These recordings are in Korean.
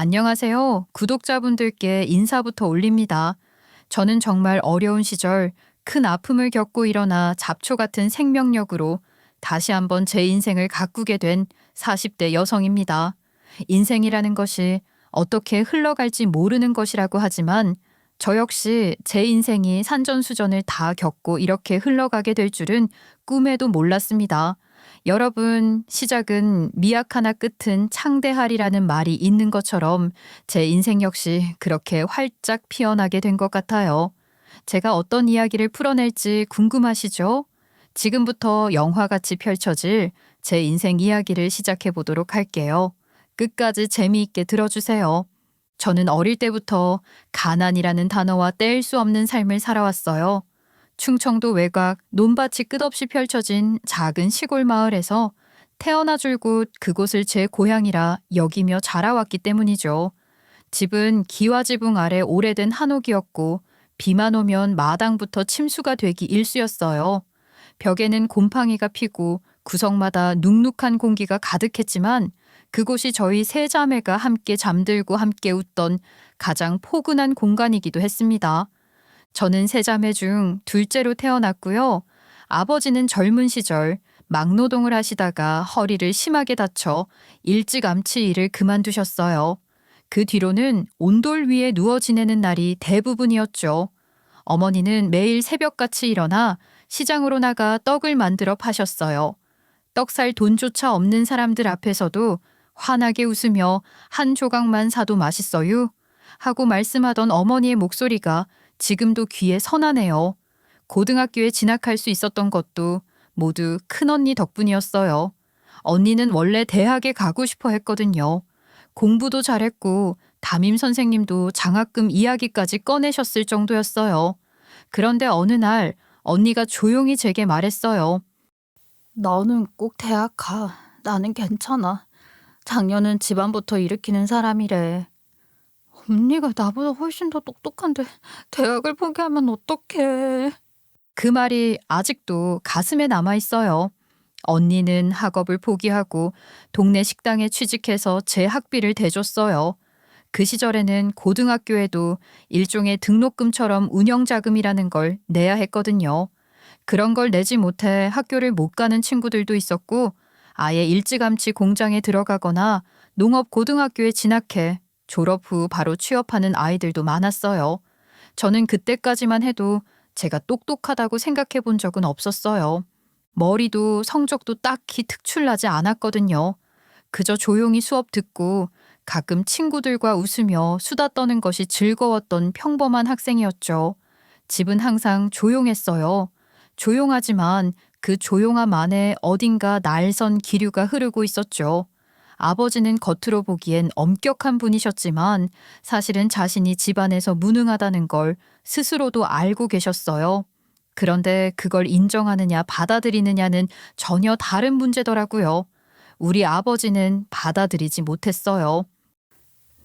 안녕하세요. 구독자분들께 인사부터 올립니다. 저는 정말 어려운 시절 큰 아픔을 겪고 일어나 잡초 같은 생명력으로 다시 한번 제 인생을 가꾸게 된 40대 여성입니다. 인생이라는 것이 어떻게 흘러갈지 모르는 것이라고 하지만 저 역시 제 인생이 산전수전을 다 겪고 이렇게 흘러가게 될 줄은 꿈에도 몰랐습니다. 여러분, 시작은 미약하나 끝은 창대하리라는 말이 있는 것처럼 제 인생 역시 그렇게 활짝 피어나게 된 것 같아요. 제가 어떤 이야기를 풀어낼지 궁금하시죠? 지금부터 영화같이 펼쳐질 제 인생 이야기를 시작해 보도록 할게요. 끝까지 재미있게 들어주세요. 저는 어릴 때부터 가난이라는 단어와 떼일 수 없는 삶을 살아왔어요. 충청도 외곽 논밭이 끝없이 펼쳐진 작은 시골 마을에서 태어나 줄곧 그곳을 제 고향이라 여기며 자라왔기 때문이죠. 집은 기와지붕 아래 오래된 한옥이었고 비만 오면 마당부터 침수가 되기 일쑤였어요. 벽에는 곰팡이가 피고 구석마다 눅눅한 공기가 가득했지만 그곳이 저희 세 자매가 함께 잠들고 함께 웃던 가장 포근한 공간이기도 했습니다. 저는 세 자매 중 둘째로 태어났고요. 아버지는 젊은 시절 막노동을 하시다가 허리를 심하게 다쳐 일찌감치 일을 그만두셨어요. 그 뒤로는 온돌 위에 누워 지내는 날이 대부분이었죠. 어머니는 매일 새벽같이 일어나 시장으로 나가 떡을 만들어 파셨어요. 떡 살 돈조차 없는 사람들 앞에서도 환하게 웃으며 한 조각만 사도 맛있어요 하고 말씀하던 어머니의 목소리가 지금도 귀에 선하네요. 고등학교에 진학할 수 있었던 것도 모두 큰언니 덕분이었어요. 언니는 원래 대학에 가고 싶어 했거든요. 공부도 잘했고 담임 선생님도 장학금 이야기까지 꺼내셨을 정도였어요. 그런데 어느 날 언니가 조용히 제게 말했어요. 너는 꼭 대학 가. 나는 괜찮아. 작년은 집안부터 일으키는 사람이래. 언니가 나보다 훨씬 더 똑똑한데 대학을 포기하면 어떡해. 그 말이 아직도 가슴에 남아 있어요. 언니는 학업을 포기하고 동네 식당에 취직해서 제 학비를 대줬어요. 그 시절에는 고등학교에도 일종의 등록금처럼 운영자금이라는 걸 내야 했거든요. 그런 걸 내지 못해 학교를 못 가는 친구들도 있었고 아예 일찌감치 공장에 들어가거나 농업고등학교에 진학해 졸업 후 바로 취업하는 아이들도 많았어요. 저는 그때까지만 해도 제가 똑똑하다고 생각해 본 적은 없었어요. 머리도 성적도 딱히 특출나지 않았거든요. 그저 조용히 수업 듣고 가끔 친구들과 웃으며 수다 떠는 것이 즐거웠던 평범한 학생이었죠. 집은 항상 조용했어요. 조용하지만 그 조용함 안에 어딘가 날선 기류가 흐르고 있었죠. 아버지는 겉으로 보기엔 엄격한 분이셨지만 사실은 자신이 집안에서 무능하다는 걸 스스로도 알고 계셨어요. 그런데 그걸 인정하느냐 받아들이느냐는 전혀 다른 문제더라고요. 우리 아버지는 받아들이지 못했어요.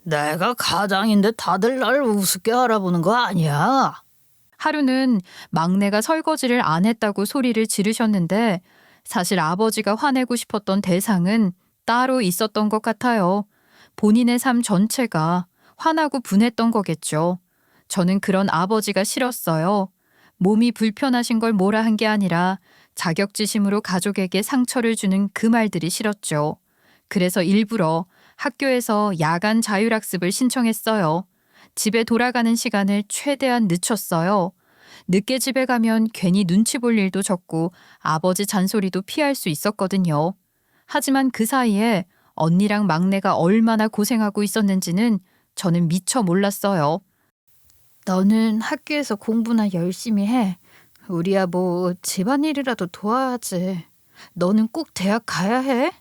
내가 가장인데 다들 날 우습게 알아보는 거 아니야? 하루는 막내가 설거지를 안 했다고 소리를 지르셨는데 사실 아버지가 화내고 싶었던 대상은 따로 있었던 것 같아요. 본인의 삶 전체가 화나고 분했던 거겠죠. 저는 그런 아버지가 싫었어요. 몸이 불편하신 걸 뭐라 한 게 아니라 자격지심으로 가족에게 상처를 주는 그 말들이 싫었죠. 그래서 일부러 학교에서 야간 자율학습을 신청했어요. 집에 돌아가는 시간을 최대한 늦췄어요. 늦게 집에 가면 괜히 눈치 볼 일도 적고 아버지 잔소리도 피할 수 있었거든요. 하지만 그 사이에 언니랑 막내가 얼마나 고생하고 있었는지는 저는 미처 몰랐어요. 너는 학교에서 공부나 열심히 해. 우리야 뭐 집안일이라도 도와야지. 너는 꼭 대학 가야 해?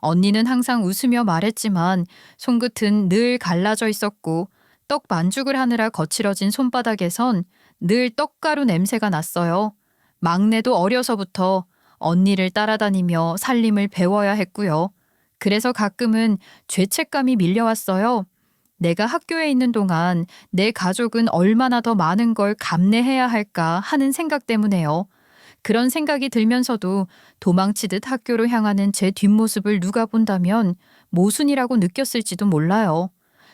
언니는 항상 웃으며 말했지만 손끝은 늘 갈라져 있었고 떡 반죽을 하느라 거칠어진 손바닥에선 늘 떡가루 냄새가 났어요. 막내도 어려서부터 언니를 따라다니며 살림을 배워야 했고요. 그래서 가끔은 죄책감이 밀려왔어요. 내가 학교에 있는 동안 내 가족은 얼마나 더 많은 걸 감내해야 할까 하는 생각 때문에요. 그런 생각이 들면서도 도망치듯 학교로 향하는 제 뒷모습을 누가 본다면 모순이라고 느꼈을지도 몰라요.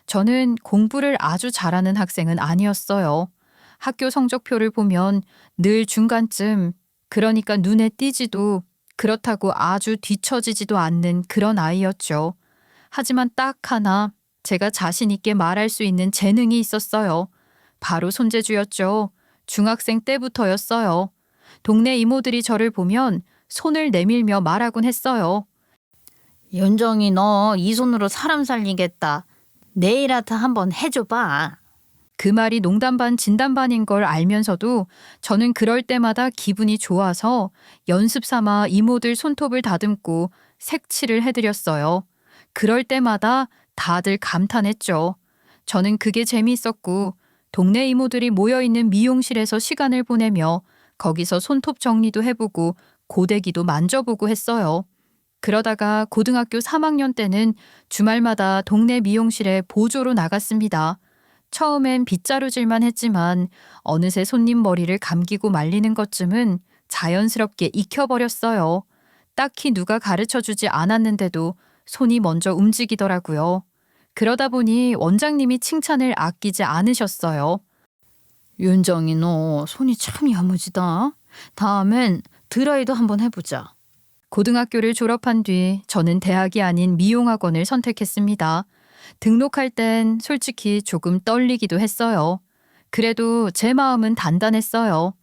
저는 공부를 아주 잘하는 학생은 아니었어요. 학교 성적표를 보면 늘 중간쯤, 그러니까 눈에 띄지도 그렇다고 아주 뒤처지지도 않는 그런 아이였죠. 하지만 딱 하나 제가 자신 있게 말할 수 있는 재능이 있었어요. 바로 손재주였죠. 중학생 때부터였어요. 동네 이모들이 저를 보면 손을 내밀며 말하곤 했어요. 윤정이 너 이 손으로 사람 살리겠다. 네일 아트 한번 해줘봐. 그 말이 농담 반 진담 반인 걸 알면서도 저는 그럴 때마다 기분이 좋아서 연습 삼아 이모들 손톱을 다듬고 색칠을 해드렸어요. 그럴 때마다 다들 감탄했죠. 저는 그게 재미있었고 동네 이모들이 모여있는 미용실에서 시간을 보내며 거기서 손톱 정리도 해보고 고데기도 만져보고 했어요. 그러다가 고등학교 3학년 때는 주말마다 동네 미용실에 보조로 나갔습니다. 처음엔 빗자루질만 했지만 어느새 손님 머리를 감기고 말리는 것쯤은 자연스럽게 익혀버렸어요. 딱히 누가 가르쳐주지 않았는데도 손이 먼저 움직이더라고요. 그러다 보니 원장님이 칭찬을 아끼지 않으셨어요. 윤정이 너 손이 참 야무지다. 다음엔 드라이도 한번 해보자. 고등학교를 졸업한 뒤 저는 대학이 아닌 미용학원을 선택했습니다. 등록할 땐 솔직히 조금 떨리기도 했어요. 그래도 제 마음은 단단했어요.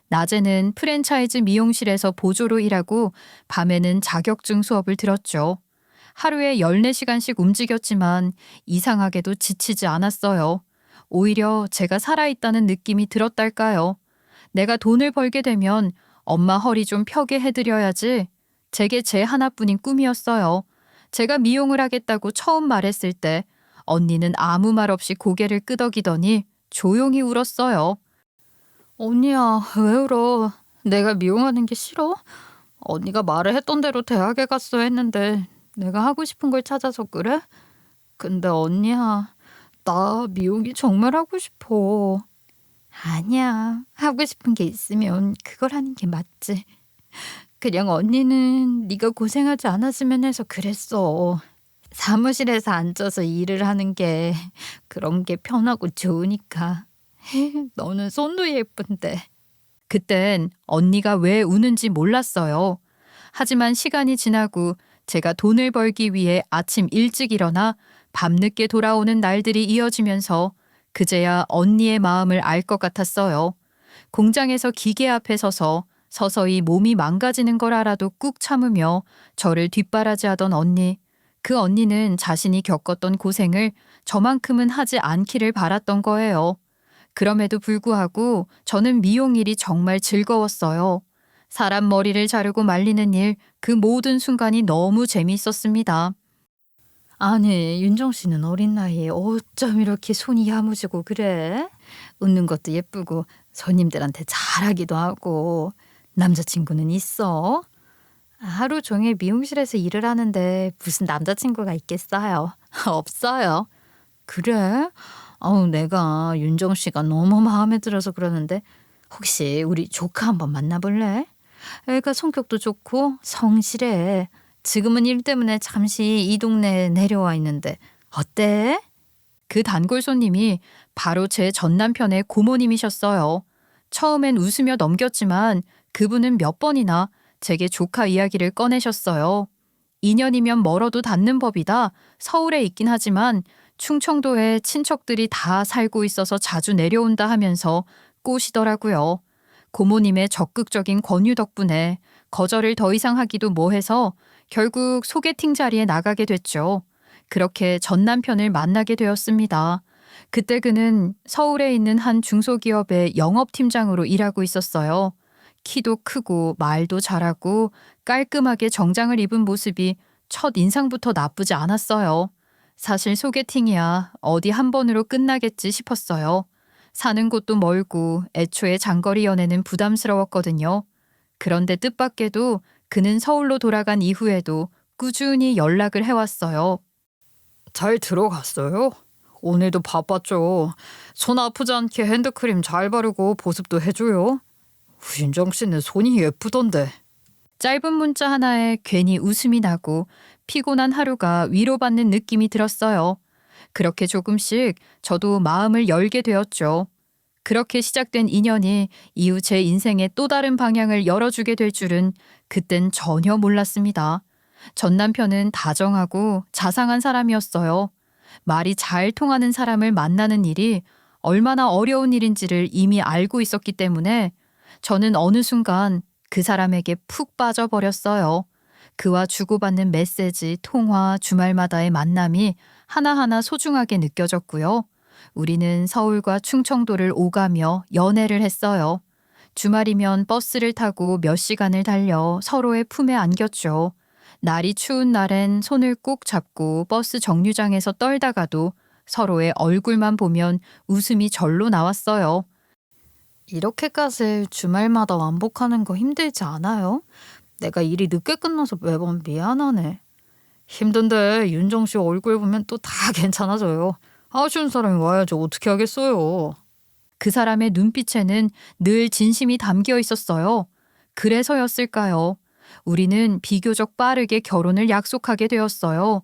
낮에는 프랜차이즈 미용실에서 보조로 일하고 밤에는 자격증 수업을 들었죠. 하루에 14시간씩 움직였지만 이상하게도 지치지 않았어요. 오히려 제가 살아있다는 느낌이 들었달까요. 내가 돈을 벌게 되면 엄마 허리 좀 펴게 해드려야지. 제게 제 하나뿐인 꿈이었어요. 제가 미용을 하겠다고 처음 말했을 때 언니는 아무 말 없이 고개를 끄덕이더니 조용히 울었어요. 언니야, 왜 울어? 내가 미용하는 게 싫어? 언니가 말을 했던 대로 대학에 갔어 했는데 내가 하고 싶은 걸 찾아서 그래? 근데 언니야, 나 미용이 정말 하고 싶어. 아니야, 하고 싶은 게 있으면 그걸 하는 게 맞지. 그냥 언니는 네가 고생하지 않았으면 해서 그랬어. 사무실에서 앉아서 일을 하는 게 그런 게 편하고 좋으니까. 너는 손도 예쁜데. 그땐 언니가 왜 우는지 몰랐어요. 하지만 시간이 지나고 제가 돈을 벌기 위해 아침 일찍 일어나 밤늦게 돌아오는 날들이 이어지면서 그제야 언니의 마음을 알 것 같았어요. 공장에서 기계 앞에 서서 서서히 몸이 망가지는 걸 알아도 꾹 참으며 저를 뒷바라지하던 언니. 그 언니는 자신이 겪었던 고생을 저만큼은 하지 않기를 바랐던 거예요. 그럼에도 불구하고 저는 미용일이 정말 즐거웠어요. 사람 머리를 자르고 말리는 일, 그 모든 순간이 너무 재미있었습니다. 아니, 윤정 씨는 어린 나이에 어쩜 이렇게 손이 야무지고 그래? 웃는 것도 예쁘고 손님들한테 잘하기도 하고. 남자친구는 있어? 하루 종일 미용실에서 일을 하는데 무슨 남자친구가 있겠어요? 없어요. 그래? 내가 윤정 씨가 너무 마음에 들어서 그러는데 혹시 우리 조카 한번 만나볼래? 애가 성격도 좋고 성실해. 지금은 일 때문에 잠시 이 동네에 내려와 있는데 어때? 그 단골 손님이 바로 제 전남편의 고모님이셨어요. 처음엔 웃으며 넘겼지만 그분은 몇 번이나 제게 조카 이야기를 꺼내셨어요. 2년이면 멀어도 닿는 법이다. 서울에 있긴 하지만 충청도에 친척들이 다 살고 있어서 자주 내려온다 하면서 꼬시더라고요. 고모님의 적극적인 권유 덕분에 거절을 더 이상 하기도 뭐해서 결국 소개팅 자리에 나가게 됐죠. 그렇게 전 남편을 만나게 되었습니다. 그때 그는 서울에 있는 한 중소기업의 영업팀장으로 일하고 있었어요. 키도 크고 말도 잘하고 깔끔하게 정장을 입은 모습이 첫 인상부터 나쁘지 않았어요. 사실 소개팅이야 어디 한 번으로 끝나겠지 싶었어요. 사는 곳도 멀고 애초에 장거리 연애는 부담스러웠거든요. 그런데 뜻밖에도 그는 서울로 돌아간 이후에도 꾸준히 연락을 해왔어요. 잘 들어갔어요? 오늘도 바빴죠. 손 아프지 않게 핸드크림 잘 바르고 보습도 해줘요. 윤정 씨는 손이 예쁘던데. 짧은 문자 하나에 괜히 웃음이 나고 피곤한 하루가 위로받는 느낌이 들었어요. 그렇게 조금씩 저도 마음을 열게 되었죠. 그렇게 시작된 인연이 이후 제 인생의 또 다른 방향을 열어주게 될 줄은 그땐 전혀 몰랐습니다. 전 남편은 다정하고 자상한 사람이었어요. 말이 잘 통하는 사람을 만나는 일이 얼마나 어려운 일인지를 이미 알고 있었기 때문에 저는 어느 순간 그 사람에게 푹 빠져버렸어요. 그와 주고받는 메시지, 통화, 주말마다의 만남이 하나하나 소중하게 느껴졌고요. 우리는 서울과 충청도를 오가며 연애를 했어요. 주말이면 버스를 타고 몇 시간을 달려 서로의 품에 안겼죠. 날이 추운 날엔 손을 꼭 잡고 버스 정류장에서 떨다가도 서로의 얼굴만 보면 웃음이 절로 나왔어요. 이렇게까지 주말마다 완복하는 거 힘들지 않아요? 내가 일이 늦게 끝나서 매번 미안하네. 힘든데 윤정 씨 얼굴 보면 또 다 괜찮아져요. 아쉬운 사람이 와야지 어떻게 하겠어요. 그 사람의 눈빛에는 늘 진심이 담겨 있었어요. 그래서였을까요? 우리는 비교적 빠르게 결혼을 약속하게 되었어요.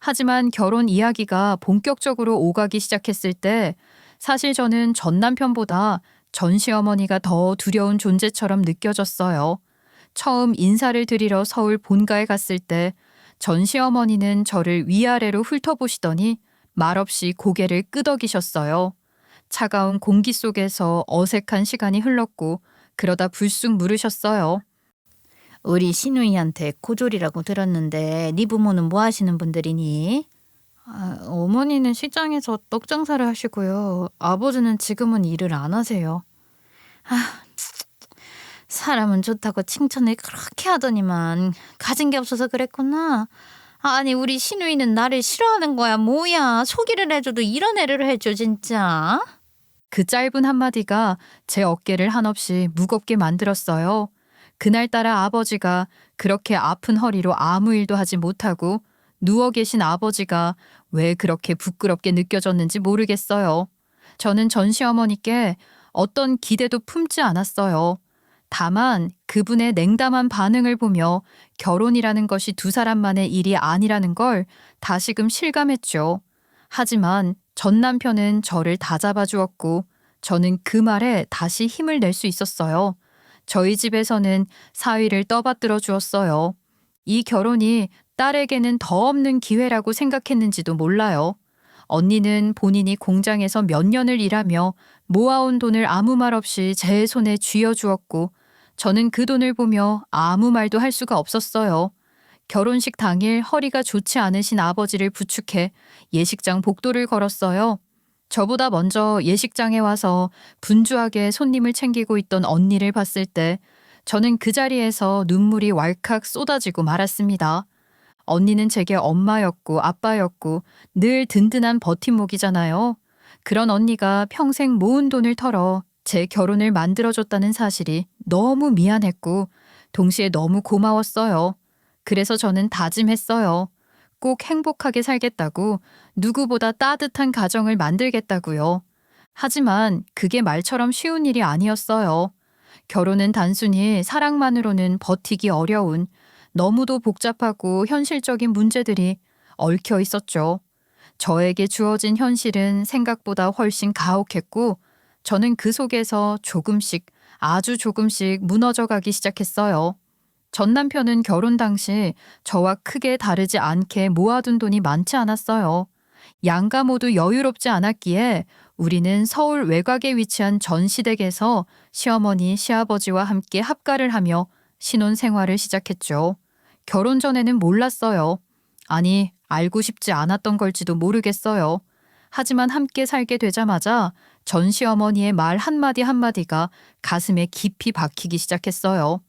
하지만 결혼 이야기가 본격적으로 오가기 시작했을 때 사실 저는 전 남편보다 전 시어머니가 더 두려운 존재처럼 느껴졌어요. 처음 인사를 드리러 서울 본가에 갔을 때 전 시어머니는 저를 위아래로 훑어보시더니 말없이 고개를 끄덕이셨어요. 차가운 공기 속에서 어색한 시간이 흘렀고 그러다 불쑥 물으셨어요. 우리 시누이한테 고졸이라고 들었는데 네 부모는 뭐 하시는 분들이니? 어머니는 시장에서 떡 장사를 하시고요. 아버지는 지금은 일을 안 하세요. 사람은 좋다고 칭찬을 그렇게 하더니만 가진 게 없어서 그랬구나. 아니 우리 시누이는 나를 싫어하는 거야. 뭐야. 소개를 해줘도 이런 애를 해줘 진짜. 그 짧은 한마디가 제 어깨를 한없이 무겁게 만들었어요. 그날따라 아버지가 그렇게 아픈 허리로 아무 일도 하지 못하고 누워 계신 아버지가 왜 그렇게 부끄럽게 느껴졌는지 모르겠어요. 저는 전 시어머니께 어떤 기대도 품지 않았어요. 다만 그분의 냉담한 반응을 보며 결혼이라는 것이 두 사람만의 일이 아니라는 걸 다시금 실감했죠. 하지만 전 남편은 저를 다잡아 주었고 저는 그 말에 다시 힘을 낼 수 있었어요. 저희 집에서는 사위를 떠받들어 주었어요. 이 결혼이 딸에게는 더 없는 기회라고 생각했는지도 몰라요. 언니는 본인이 공장에서 몇 년을 일하며 모아온 돈을 아무 말 없이 제 손에 쥐어주었고 저는 그 돈을 보며 아무 말도 할 수가 없었어요. 결혼식 당일 허리가 좋지 않으신 아버지를 부축해 예식장 복도를 걸었어요. 저보다 먼저 예식장에 와서 분주하게 손님을 챙기고 있던 언니를 봤을 때 저는 그 자리에서 눈물이 왈칵 쏟아지고 말았습니다. 언니는 제게 엄마였고 아빠였고 늘 든든한 버팀목이잖아요. 그런 언니가 평생 모은 돈을 털어 제 결혼을 만들어줬다는 사실이 너무 미안했고 동시에 너무 고마웠어요. 그래서 저는 다짐했어요. 꼭 행복하게 살겠다고, 누구보다 따뜻한 가정을 만들겠다고요. 하지만 그게 말처럼 쉬운 일이 아니었어요. 결혼은 단순히 사랑만으로는 버티기 어려운 너무도 복잡하고 현실적인 문제들이 얽혀 있었죠. 저에게 주어진 현실은 생각보다 훨씬 가혹했고 저는 그 속에서 조금씩 아주 조금씩 무너져가기 시작했어요. 전 남편은 결혼 당시 저와 크게 다르지 않게 모아둔 돈이 많지 않았어요. 양가 모두 여유롭지 않았기에 우리는 서울 외곽에 위치한 전시댁에서 시어머니, 시아버지와 함께 합가를 하며 신혼 생활을 시작했죠. 결혼 전에는 몰랐어요. 아니, 알고 싶지 않았던 걸지도 모르겠어요. 하지만 함께 살게 되자마자 전 시어머니의 말 한마디 한마디가 가슴에 깊이 박히기 시작했어요.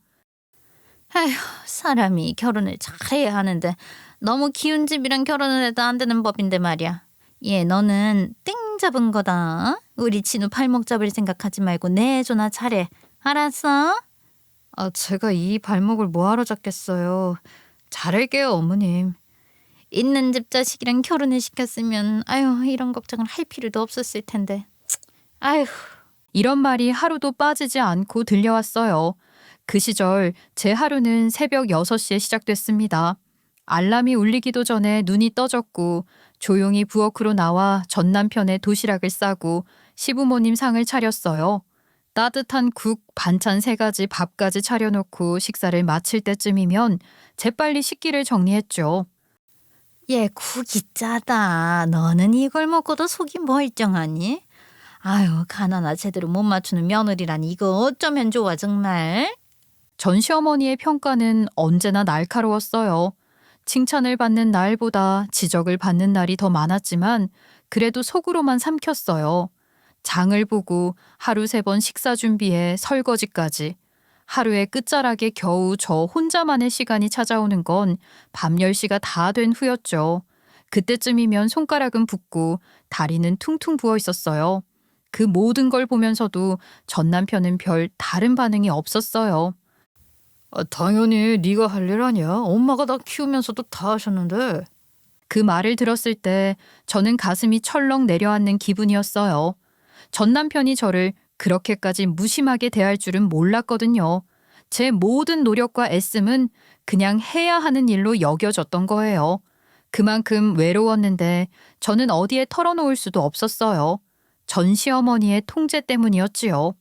에휴, 사람이 결혼을 잘해야 하는데 너무 기운 집이랑 결혼을 해도 안 되는 법인데 말이야. 얘 너는 땡 잡은 거다. 우리 진우 발목 잡을 생각하지 말고 내조나 잘해. 알았어? 제가 이 발목을 뭐하러 잡겠어요. 잘할게요, 어머님. 있는 집 자식이랑 결혼을 시켰으면 아유 이런 걱정을 할 필요도 없었을 텐데. 아유. 이런 말이 하루도 빠지지 않고 들려왔어요. 그 시절 제 하루는 새벽 6시에 시작됐습니다. 알람이 울리기도 전에 눈이 떠졌고 조용히 부엌으로 나와 전 남편의 도시락을 싸고 시부모님 상을 차렸어요. 따뜻한 국, 반찬 3가지, 밥까지 차려놓고 식사를 마칠 때쯤이면 재빨리 식기를 정리했죠. 얘 국이 짜다. 너는 이걸 먹고도 속이 멀쩡하니? 아유, 가나나 제대로 못 맞추는 며느리라니 이거 어쩌면 좋아 정말. 전 시어머니의 평가는 언제나 날카로웠어요. 칭찬을 받는 날보다 지적을 받는 날이 더 많았지만 그래도 속으로만 삼켰어요. 장을 보고 하루 3번 식사 준비에 설거지까지. 하루의 끝자락에 겨우 저 혼자만의 시간이 찾아오는 건 밤 10시가 다 된 후였죠. 그때쯤이면 손가락은 붓고 다리는 퉁퉁 부어 있었어요. 그 모든 걸 보면서도 전 남편은 별 다른 반응이 없었어요. 당연히 네가 할 일 아니야. 엄마가 나 키우면서도 다 하셨는데. 그 말을 들었을 때 저는 가슴이 철렁 내려앉는 기분이었어요. 전 남편이 저를 그렇게까지 무심하게 대할 줄은 몰랐거든요. 제 모든 노력과 애씀은 그냥 해야 하는 일로 여겨졌던 거예요. 그만큼 외로웠는데 저는 어디에 털어놓을 수도 없었어요. 전 시어머니의 통제 때문이었지요.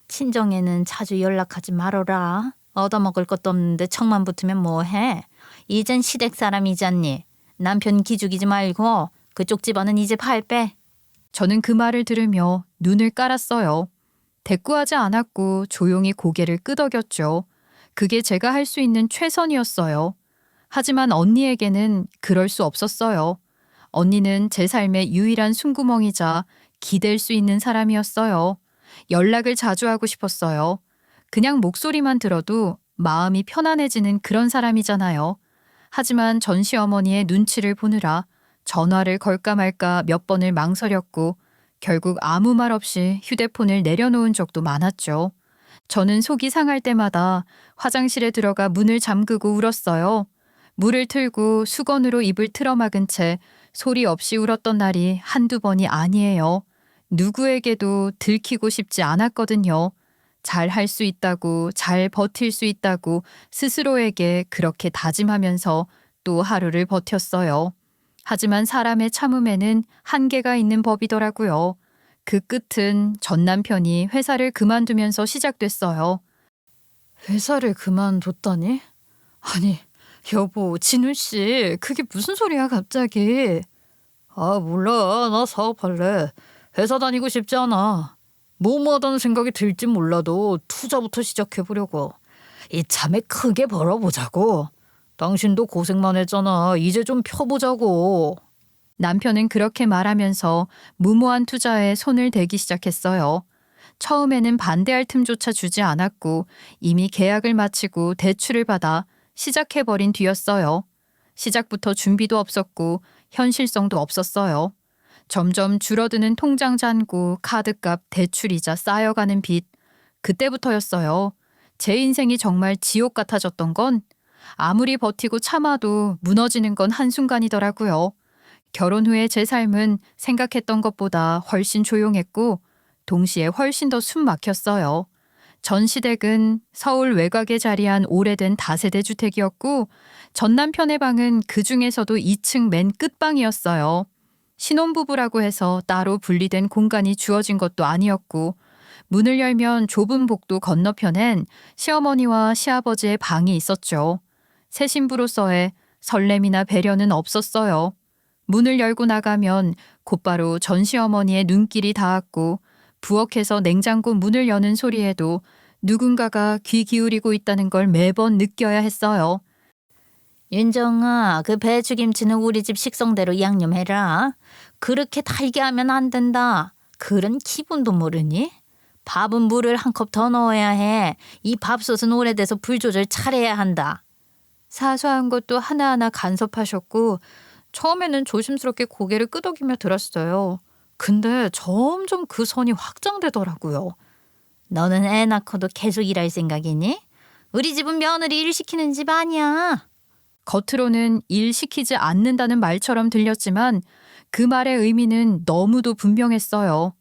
친정에는 자주 연락하지 말어라. 얻어먹을 것도 없는데 척만 붙으면 뭐해. 이젠 시댁 사람이잖니. 남편 기죽이지 말고 그쪽 집안은 이제 발 빼. 저는 그 말을 들으며 눈을 깔았어요. 대꾸하지 않았고 조용히 고개를 끄덕였죠. 그게 제가 할 수 있는 최선이었어요. 하지만 언니에게는 그럴 수 없었어요. 언니는 제 삶의 유일한 숨구멍이자 기댈 수 있는 사람이었어요. 연락을 자주 하고 싶었어요. 그냥 목소리만 들어도 마음이 편안해지는 그런 사람이잖아요. 하지만 전 시어머니의 눈치를 보느라 전화를 걸까 말까 몇 번을 망설였고 결국 아무 말 없이 휴대폰을 내려놓은 적도 많았죠. 저는 속이 상할 때마다 화장실에 들어가 문을 잠그고 울었어요. 물을 틀고 수건으로 입을 틀어막은 채 소리 없이 울었던 날이 한두 번이 아니에요. 누구에게도 들키고 싶지 않았거든요. 잘 할 수 있다고, 잘 버틸 수 있다고 스스로에게 그렇게 다짐하면서 또 하루를 버텼어요. 하지만 사람의 참음에는 한계가 있는 법이더라고요. 그 끝은 전 남편이 회사를 그만두면서 시작됐어요. 회사를 그만뒀다니? 아니, 여보, 진우 씨, 그게 무슨 소리야 갑자기? 아, 몰라. 나 사업할래. 회사 다니고 싶지 않아. 뭐뭐하다는 생각이 들진 몰라도 투자부터 시작해보려고. 이참에 크게 벌어보자고. 당신도 고생만 했잖아. 이제 좀 펴보자고. 남편은 그렇게 말하면서 무모한 투자에 손을 대기 시작했어요. 처음에는 반대할 틈조차 주지 않았고 이미 계약을 마치고 대출을 받아 시작해버린 뒤였어요. 시작부터 준비도 없었고 현실성도 없었어요. 점점 줄어드는 통장 잔고 카드값 대출이자 쌓여가는 빚. 그때부터였어요. 제 인생이 정말 지옥 같아졌던 건 아무리 버티고 참아도 무너지는 건 한순간이더라고요. 결혼 후에 제 삶은 생각했던 것보다 훨씬 조용했고 동시에 훨씬 더 숨 막혔어요. 전 시댁은 서울 외곽에 자리한 오래된 다세대 주택이었고 전 남편의 방은 그 중에서도 2층 맨 끝방이었어요. 신혼부부라고 해서 따로 분리된 공간이 주어진 것도 아니었고 문을 열면 좁은 복도 건너편엔 시어머니와 시아버지의 방이 있었죠. 새 신부로서의 설렘이나 배려는 없었어요. 문을 열고 나가면 곧바로 전 시어머니의 눈길이 닿았고 부엌에서 냉장고 문을 여는 소리에도 누군가가 귀 기울이고 있다는 걸 매번 느껴야 했어요. 윤정아, 그 배추김치는 우리 집 식성대로 양념해라. 그렇게 달게 하면 안 된다. 그런 기분도 모르니? 밥은 물을 한 컵 더 넣어야 해. 이 밥솥은 오래돼서 불 조절 잘해야 한다. 사소한 것도 하나하나 간섭하셨고 처음에는 조심스럽게 고개를 끄덕이며 들었어요. 근데 점점 그 선이 확장되더라고요. 너는 애 낳고도 계속 일할 생각이니? 우리 집은 며느리 일 시키는 집 아니야. 겉으로는 일 시키지 않는다는 말처럼 들렸지만 그 말의 의미는 너무도 분명했어요.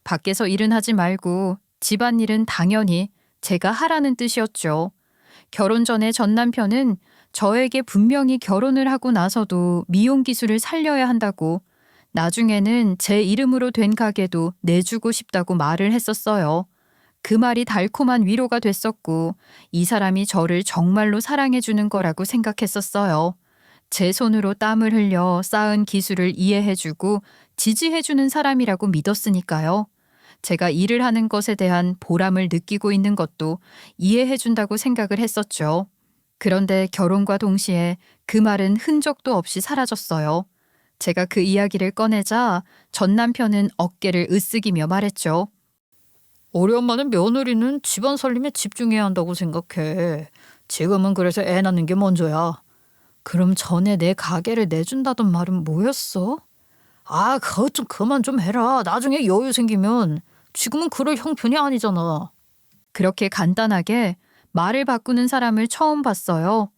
밖에서 일은 하지 말고 집안일은 당연히 제가 하라는 뜻이었죠. 결혼 전에 전 남편은 저에게 분명히 결혼을 하고 나서도 미용 기술을 살려야 한다고, 나중에는 제 이름으로 된 가게도 내주고 싶다고 말을 했었어요. 그 말이 달콤한 위로가 됐었고, 이 사람이 저를 정말로 사랑해주는 거라고 생각했었어요. 제 손으로 땀을 흘려 쌓은 기술을 이해해주고 지지해주는 사람이라고 믿었으니까요. 제가 일을 하는 것에 대한 보람을 느끼고 있는 것도 이해해준다고 생각을 했었죠. 그런데 결혼과 동시에 그 말은 흔적도 없이 사라졌어요. 제가 그 이야기를 꺼내자 전 남편은 어깨를 으쓱이며 말했죠. 우리 엄마는 며느리는 집안 살림에 집중해야 한다고 생각해. 지금은 그래서 애 낳는 게 먼저야. 그럼 전에 내 가게를 내준다던 말은 뭐였어? 아, 그것 좀 그만 좀 해라. 나중에 여유 생기면. 지금은 그럴 형편이 아니잖아. 그렇게 간단하게 말을 바꾸는 사람을 처음 봤어요.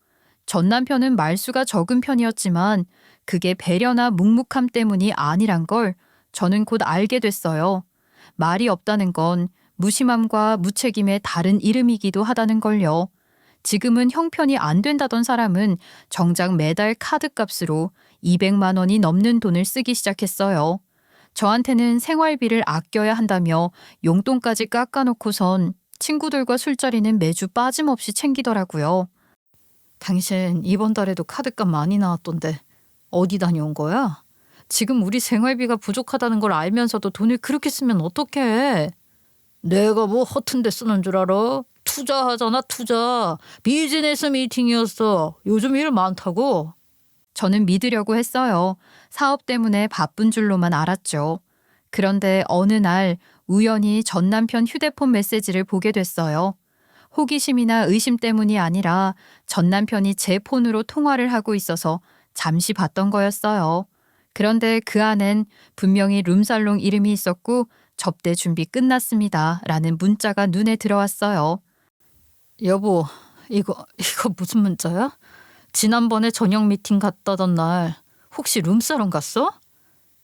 전 남편은 말수가 적은 편이었지만 그게 배려나 묵묵함 때문이 아니란 걸 저는 곧 알게 됐어요. 말이 없다는 건 무심함과 무책임의 다른 이름이기도 하다는 걸요. 지금은 형편이 안 된다던 사람은 정작 매달 카드값으로 200만 원이 넘는 돈을 쓰기 시작했어요. 저한테는 생활비를 아껴야 한다며 용돈까지 깎아놓고선 친구들과 술자리는 매주 빠짐없이 챙기더라고요. 당신 이번 달에도 카드값 많이 나왔던데 어디 다녀온 거야? 지금 우리 생활비가 부족하다는 걸 알면서도 돈을 그렇게 쓰면 어떡해? 내가 뭐 허튼 데 쓰는 줄 알아? 투자하잖아, 투자. 비즈니스 미팅이었어. 요즘 일 많다고. 저는 믿으려고 했어요. 사업 때문에 바쁜 줄로만 알았죠. 그런데 어느 날 우연히 전 남편 휴대폰 메시지를 보게 됐어요. 호기심이나 의심 때문이 아니라 전 남편이 제 폰으로 통화를 하고 있어서 잠시 봤던 거였어요. 그런데 그 안엔 분명히 룸살롱 이름이 있었고 접대 준비 끝났습니다. 라는 문자가 눈에 들어왔어요. 여보, 이거 무슨 문자야? 지난번에 저녁 미팅 갔다던 날 혹시 룸사롱 갔어?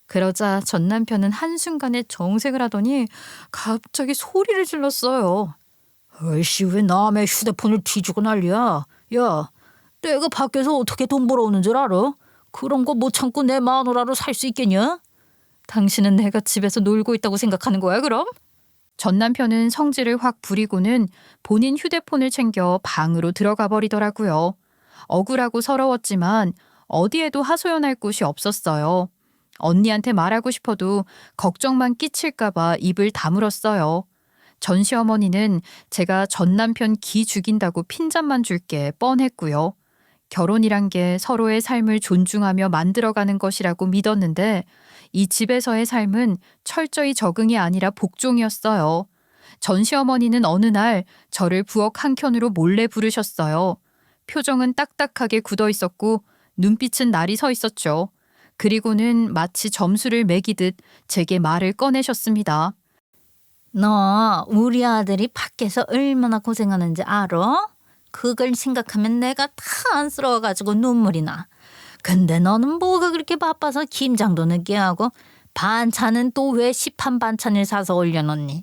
그러자 전 남편은 한순간에 정색을 하더니 갑자기 소리를 질렀어요. 아이씨, 왜 남의 휴대폰을 뒤지고 난리야? 야, 내가 밖에서 어떻게 돈 벌어오는 줄 알아? 그런 거 못 참고 내 마누라로 살 수 있겠냐? 당신은 내가 집에서 놀고 있다고 생각하는 거야, 그럼? 전 남편은 성질을 확 부리고는 본인 휴대폰을 챙겨 방으로 들어가 버리더라고요. 억울하고 서러웠지만 어디에도 하소연할 곳이 없었어요. 언니한테 말하고 싶어도 걱정만 끼칠까봐 입을 다물었어요. 전 시어머니는 제가 전 남편 기 죽인다고 핀잔만 줄 게 뻔했고요. 결혼이란 게 서로의 삶을 존중하며 만들어가는 것이라고 믿었는데 이 집에서의 삶은 철저히 적응이 아니라 복종이었어요. 전 시어머니는 어느 날 저를 부엌 한켠으로 몰래 부르셨어요. 표정은 딱딱하게 굳어 있었고 눈빛은 날이 서 있었죠. 그리고는 마치 점수를 매기듯 제게 말을 꺼내셨습니다. 너 우리 아들이 밖에서 얼마나 고생하는지 알아? 그걸 생각하면 내가 다 안쓰러워가지고 눈물이 나. 근데 너는 뭐가 그렇게 바빠서 김장도 늦게 하고 반찬은 또 왜 시판 반찬을 사서 올려놓니?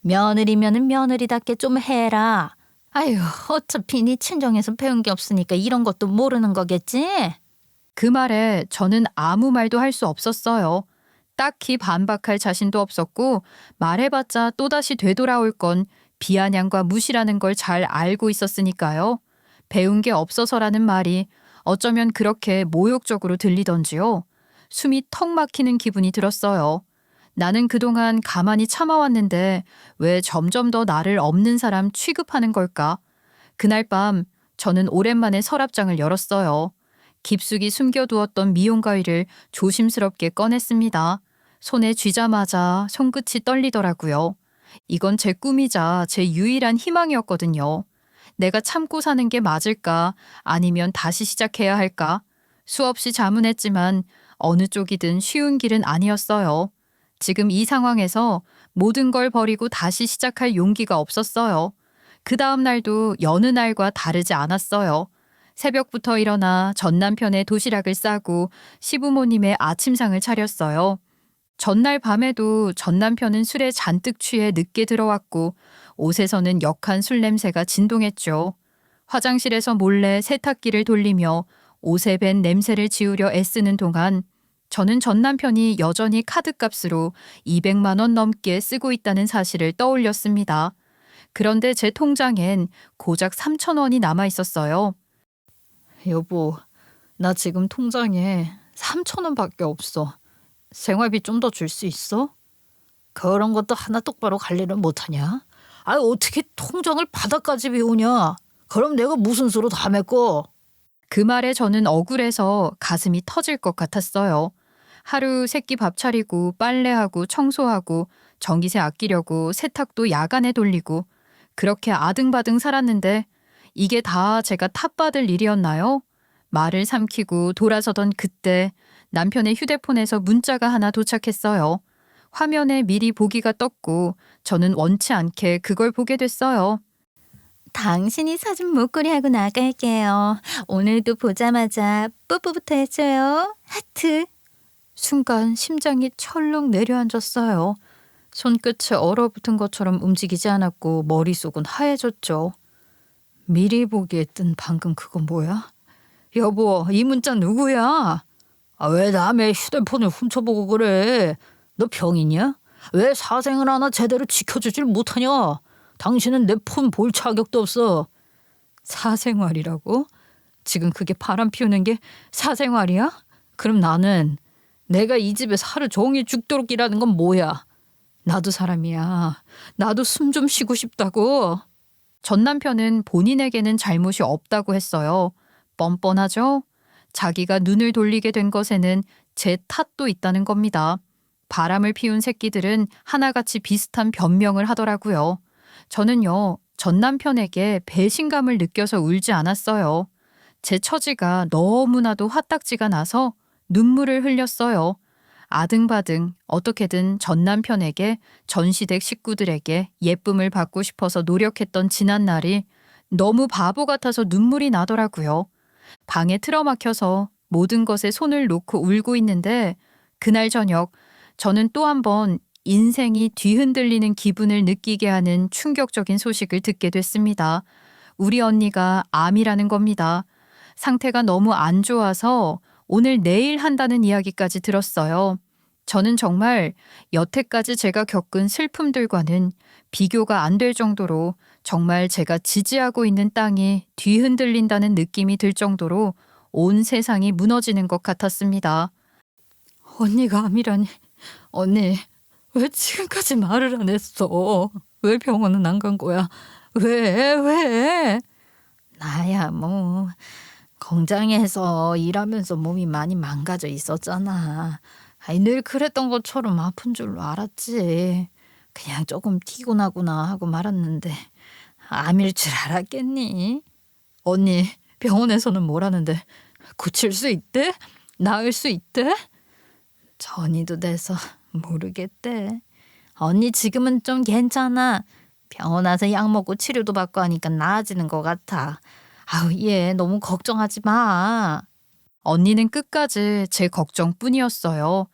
며느리면은 며느리답게 좀 해라. 아유, 어차피 네 친정에서 배운 게 없으니까 이런 것도 모르는 거겠지? 그 말에 저는 아무 말도 할 수 없었어요. 딱히 반박할 자신도 없었고 말해봤자 또다시 되돌아올 건 비아냥과 무시라는 걸 잘 알고 있었으니까요. 배운 게 없어서라는 말이 어쩌면 그렇게 모욕적으로 들리던지요. 숨이 턱 막히는 기분이 들었어요. 나는 그동안 가만히 참아왔는데 왜 점점 더 나를 없는 사람 취급하는 걸까? 그날 밤 저는 오랜만에 서랍장을 열었어요. 깊숙이 숨겨두었던 미용 가위를 조심스럽게 꺼냈습니다. 손에 쥐자마자 손끝이 떨리더라고요. 이건 제 꿈이자 제 유일한 희망이었거든요. 내가 참고 사는 게 맞을까? 아니면 다시 시작해야 할까? 수없이 자문했지만 어느 쪽이든 쉬운 길은 아니었어요. 지금 이 상황에서 모든 걸 버리고 다시 시작할 용기가 없었어요. 그 다음 날도 여느 날과 다르지 않았어요. 새벽부터 일어나 전 남편의 도시락을 싸고 시부모님의 아침상을 차렸어요. 전날 밤에도 전 남편은 술에 잔뜩 취해 늦게 들어왔고 옷에서는 역한 술 냄새가 진동했죠. 화장실에서 몰래 세탁기를 돌리며 옷에 밴 냄새를 지우려 애쓰는 동안 저는 전 남편이 여전히 카드값으로 200만 원 넘게 쓰고 있다는 사실을 떠올렸습니다. 그런데 제 통장엔 고작 3천 원이 남아 있었어요. 여보, 나 지금 통장에 3천 원밖에 없어. 생활비 좀 더 줄 수 있어? 그런 것도 하나 똑바로 관리를 못하냐? 어떻게 통장을 바닥까지 비우냐? 그럼 내가 무슨 수로 다 메꿔? 그 말에 저는 억울해서 가슴이 터질 것 같았어요. 하루 세끼 밥 차리고 빨래하고 청소하고 전기세 아끼려고 세탁도 야간에 돌리고 그렇게 아등바등 살았는데 이게 다 제가 탓받을 일이었나요? 말을 삼키고 돌아서던 그때 남편의 휴대폰에서 문자가 하나 도착했어요. 화면에 미리 보기가 떴고 저는 원치 않게 그걸 보게 됐어요. 당신이 사준 목걸이 하고 나갈게요. 오늘도 보자마자 뽀뽀부터 해줘요. 하트. 순간 심장이 철렁 내려앉았어요. 손끝이 얼어붙은 것처럼 움직이지 않았고 머릿속은 하얘졌죠. 미리 보기에 뜬 방금 그건 뭐야? 여보, 이 문자 누구야? 왜 남의 휴대폰을 훔쳐보고 그래? 너 병이냐? 왜 사생을 하나 제대로 지켜주질 못하냐? 당신은 내 폰 볼 자격도 없어. 사생활이라고? 지금 그게 바람 피우는 게 사생활이야? 그럼 나는 내가 이 집에서 하루 종일 죽도록 일하는 건 뭐야? 나도 사람이야. 나도 숨 좀 쉬고 싶다고. 전 남편은 본인에게는 잘못이 없다고 했어요. 뻔뻔하죠? 자기가 눈을 돌리게 된 것에는 제 탓도 있다는 겁니다. 바람을 피운 새끼들은 하나같이 비슷한 변명을 하더라고요. 저는요, 전 남편에게 배신감을 느껴서 울지 않았어요. 제 처지가 너무나도 화딱지가 나서 눈물을 흘렸어요. 아등바등 어떻게든 전 남편에게 전시댁 식구들에게 예쁨을 받고 싶어서 노력했던 지난 날이 너무 바보 같아서 눈물이 나더라고요. 방에 틀어막혀서 모든 것에 손을 놓고 울고 있는데 그날 저녁 저는 또 한 번 인생이 뒤흔들리는 기분을 느끼게 하는 충격적인 소식을 듣게 됐습니다. 우리 언니가 암이라는 겁니다. 상태가 너무 안 좋아서 오늘 내일 한다는 이야기까지 들었어요. 저는 정말 여태까지 제가 겪은 슬픔들과는 비교가 안 될 정도로 정말 제가 지지하고 있는 땅이 뒤흔들린다는 느낌이 들 정도로 온 세상이 무너지는 것 같았습니다. 언니가 암이라니. 언니, 왜 지금까지 말을 안 했어? 왜 병원은 안 간 거야? 왜? 나야 뭐 공장에서 일하면서 몸이 많이 망가져 있었잖아. 늘 그랬던 것처럼 아픈 줄로 알았지. 그냥 조금 피곤하구나 하고 말았는데 암일 줄 알았겠니? 언니, 병원에서는 뭐라는데 고칠 수 있대? 나을 수 있대? 전이도 돼서 모르겠대. 언니 지금은 좀 괜찮아. 병원 와서 약 먹고 치료도 받고 하니까 나아지는 것 같아. 얘 너무 걱정하지 마. 언니는 끝까지 제 걱정뿐이었어요.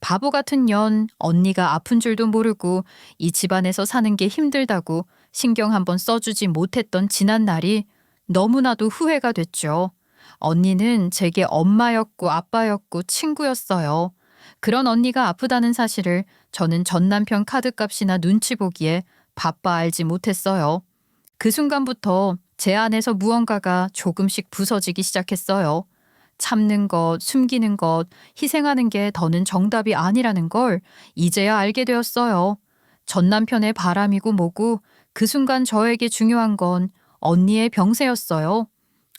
바보 같은 년 언니가 아픈 줄도 모르고 이 집안에서 사는 게 힘들다고 신경 한번 써주지 못했던 지난 날이 너무나도 후회가 됐죠. 언니는 제게 엄마였고 아빠였고 친구였어요. 그런 언니가 아프다는 사실을 저는 전 남편 카드값이나 눈치 보기에 바빠 알지 못했어요. 그 순간부터 제 안에서 무언가가 조금씩 부서지기 시작했어요. 참는 것, 숨기는 것, 희생하는 게 더는 정답이 아니라는 걸 이제야 알게 되었어요. 전 남편의 바람이고 뭐고 그 순간 저에게 중요한 건 언니의 병세였어요.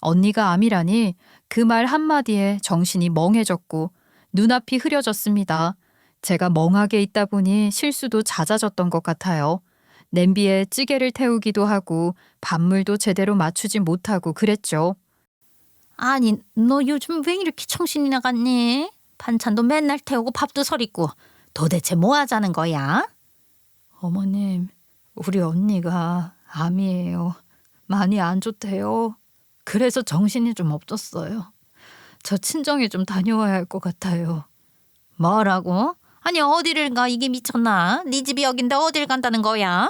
언니가 암이라니 그 말 한마디에 정신이 멍해졌고 눈앞이 흐려졌습니다. 제가 멍하게 있다 보니 실수도 잦아졌던 것 같아요. 냄비에 찌개를 태우기도 하고 밥물도 제대로 맞추지 못하고 그랬죠. 아니, 너 요즘 왜 이렇게 정신이 나갔니? 반찬도 맨날 태우고 밥도 서리고 도대체 뭐 하자는 거야? 어머님, 우리 언니가 암이에요. 많이 안 좋대요. 그래서 정신이 좀 없었어요. 저 친정에 좀 다녀와야 할 것 같아요. 뭐라고? 아니 어디를 가? 이게 미쳤나? 네 집이 여긴데 어딜 간다는 거야?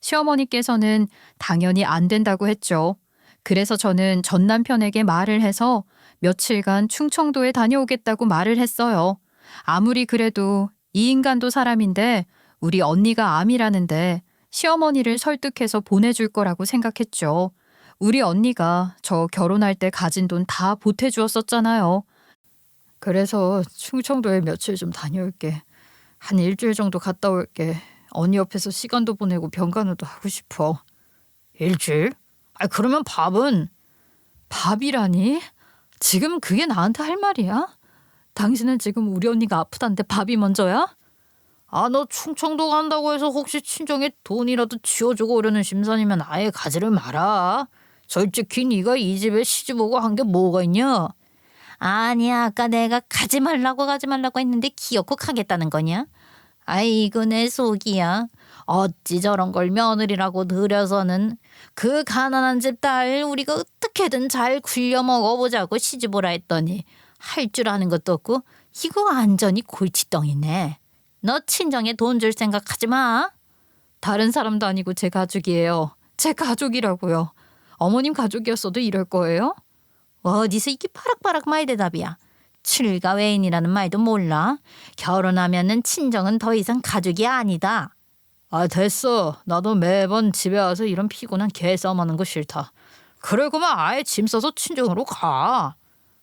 시어머니께서는 당연히 안 된다고 했죠. 그래서 저는 전 남편에게 말을 해서 며칠간 충청도에 다녀오겠다고 말을 했어요. 아무리 그래도 이 인간도 사람인데 우리 언니가 암이라는데 시어머니를 설득해서 보내줄 거라고 생각했죠. 우리 언니가 저 결혼할 때 가진 돈 다 보태주었었잖아요. 그래서 충청도에 며칠 좀 다녀올게. 한 일주일 정도 갔다 올게. 언니 옆에서 시간도 보내고 병간호도 하고 싶어. 일주일? 그러면 밥은? 밥이라니? 지금 그게 나한테 할 말이야? 당신은 지금 우리 언니가 아프다는데 밥이 먼저야? 너 충청도 간다고 해서 혹시 친정에 돈이라도 쥐어주고 오려는 심산이면 아예 가지를 마라. 솔직히 네가 이 집에 시집 오고 한 게 뭐가 있냐? 아니야, 아까 내가 가지 말라고 했는데 기어코 가겠다는 거냐? 아이고 내 속이야. 어찌 저런 걸 며느리라고 들여서는 그 가난한 집 딸 우리가 어떻게든 잘 굴려 먹어보자고 시집 오라 했더니 할 줄 아는 것도 없고 이거 완전히 골칫덩이네. 너 친정에 돈 줄 생각하지 마. 다른 사람도 아니고 제 가족이에요. 제 가족이라고요. 어머님 가족이었어도 이럴 거예요? 어디서 이게 파락파락 말 대답이야. 출가 외인이라는 말도 몰라. 결혼하면은 친정은 더 이상 가족이 아니다. 됐어. 나도 매번 집에 와서 이런 피곤한 개싸움하는 거 싫다. 그러고만 아예 짐 싸서 친정으로 가.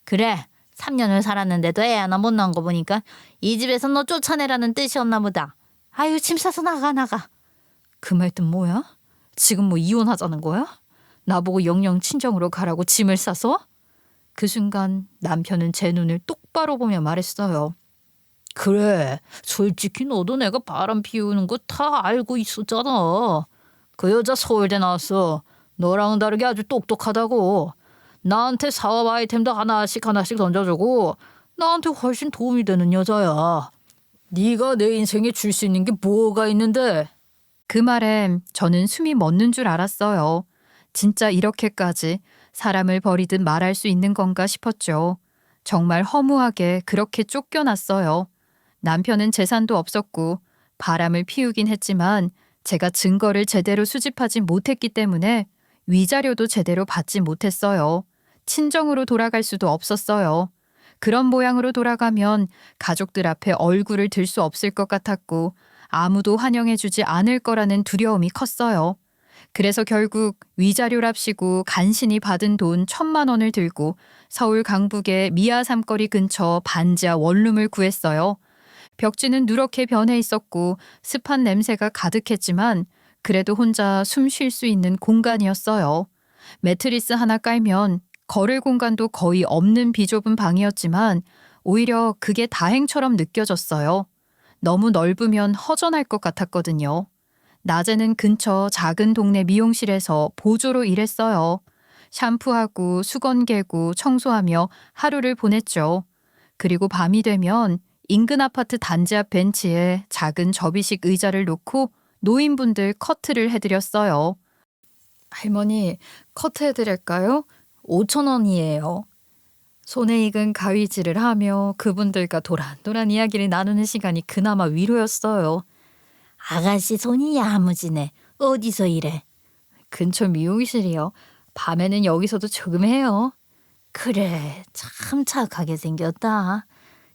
그래, 3년을 살았는데도 애 하나 못 낳은 거 보니까 이 집에서 너 쫓아내라는 뜻이었나 보다. 아유, 짐 싸서 나가. 그 말뜻 뭐야? 지금 뭐 이혼하자는 거야? 나보고 영영 친정으로 가라고 짐을 싸서? 그 순간 남편은 제 눈을 똑바로 보며 말했어요. 그래, 솔직히 너도 내가 바람 피우는 거 다 알고 있었잖아. 그 여자 서울대 나왔어. 너랑은 다르게 아주 똑똑하다고. 나한테 사업 아이템도 하나씩 던져주고 나한테 훨씬 도움이 되는 여자야. 네가 내 인생에 줄 수 있는 게 뭐가 있는데? 그 말엔 저는 숨이 멎는 줄 알았어요. 진짜 이렇게까지 사람을 버리듯 말할 수 있는 건가 싶었죠. 정말 허무하게 그렇게 쫓겨났어요. 남편은 재산도 없었고 바람을 피우긴 했지만 제가 증거를 제대로 수집하지 못했기 때문에 위자료도 제대로 받지 못했어요. 친정으로 돌아갈 수도 없었어요. 그런 모양으로 돌아가면 가족들 앞에 얼굴을 들 수 없을 것 같았고 아무도 환영해주지 않을 거라는 두려움이 컸어요. 그래서 결국 위자료랍시고 간신히 받은 돈 1,000만 원을 들고 서울 강북의 미아 삼거리 근처 반지하 원룸을 구했어요. 벽지는 누렇게 변해 있었고 습한 냄새가 가득했지만 그래도 혼자 숨 쉴 수 있는 공간이었어요. 매트리스 하나 깔면 걸을 공간도 거의 없는 비좁은 방이었지만 오히려 그게 다행처럼 느껴졌어요. 너무 넓으면 허전할 것 같았거든요. 낮에는 근처 작은 동네 미용실에서 보조로 일했어요. 샴푸하고 수건 개고 청소하며 하루를 보냈죠. 그리고 밤이 되면 인근 아파트 단지 앞 벤치에 작은 접이식 의자를 놓고 노인분들 커트를 해드렸어요. 할머니, 커트 해드릴까요? 5,000원이에요. 손에 익은 가위질을 하며 그분들과 도란도란 이야기를 나누는 시간이 그나마 위로였어요. 아가씨 손이 야무지네. 어디서 일해? 근처 미용실이요. 밤에는 여기서도 조금 해요. 그래, 참 착하게 생겼다.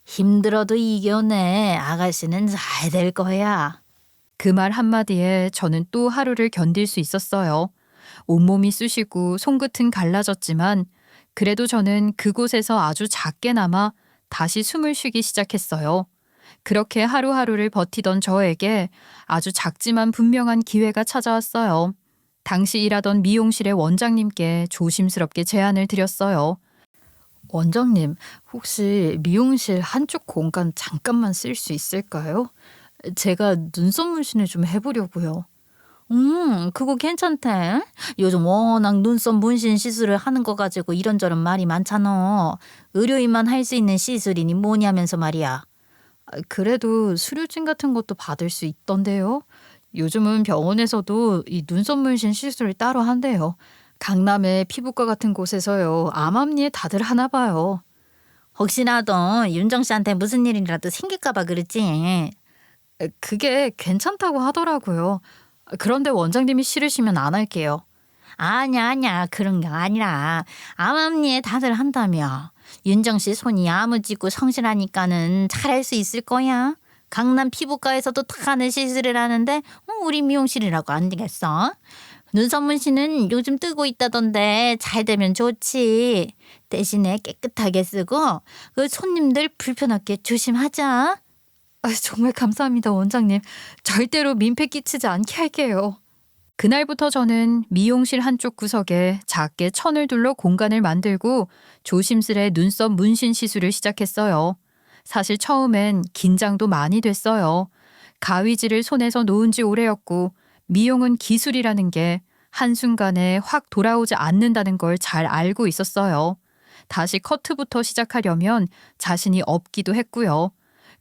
힘들어도 이겨내. 아가씨는 잘 될 거야. 그 말 한마디에 저는 또 하루를 견딜 수 있었어요. 온몸이 쑤시고 손끝은 갈라졌지만 그래도 저는 그곳에서 아주 작게나마 다시 숨을 쉬기 시작했어요. 그렇게 하루하루를 버티던 저에게 아주 작지만 분명한 기회가 찾아왔어요. 당시 일하던 미용실의 원장님께 조심스럽게 제안을 드렸어요. 원장님, 혹시 미용실 한쪽 공간 잠깐만 쓸 수 있을까요? 제가 눈썹 문신을 좀 해보려고요. 그거 괜찮대. 요즘 워낙 눈썹 문신 시술을 하는 거 가지고 이런저런 말이 많잖아. 의료인만 할 수 있는 시술이니 뭐냐면서 말이야. 그래도 수료증 같은 것도 받을 수 있던데요. 요즘은 병원에서도 이 눈썹 문신 시술을 따로 한대요. 강남의 피부과 같은 곳에서요. 암암리에 다들 하나 봐요. 혹시나도 윤정 씨한테 무슨 일이라도 생길까 봐 그랬지. 그게 괜찮다고 하더라고요. 그런데 원장님이 싫으시면 안 할게요. 아니야. 그런 게 아니라 암암리에 다들 한다며. 윤정 씨 손이 야무지고 성실하니까는 잘할 수 있을 거야. 강남 피부과에서도 하는 시술을 하는데 우리 미용실이라고 안 되겠어? 눈썹 문신은 요즘 뜨고 있다던데 잘 되면 좋지. 대신에 깨끗하게 쓰고 그 손님들 불편하게 조심하자. 정말 감사합니다, 원장님. 절대로 민폐 끼치지 않게 할게요. 그날부터 저는 미용실 한쪽 구석에 작게 천을 둘러 공간을 만들고 조심스레 눈썹 문신 시술을 시작했어요. 사실 처음엔 긴장도 많이 됐어요. 가위질을 손에서 놓은 지 오래였고 미용은 기술이라는 게 한순간에 확 돌아오지 않는다는 걸 잘 알고 있었어요. 다시 커트부터 시작하려면 자신이 없기도 했고요.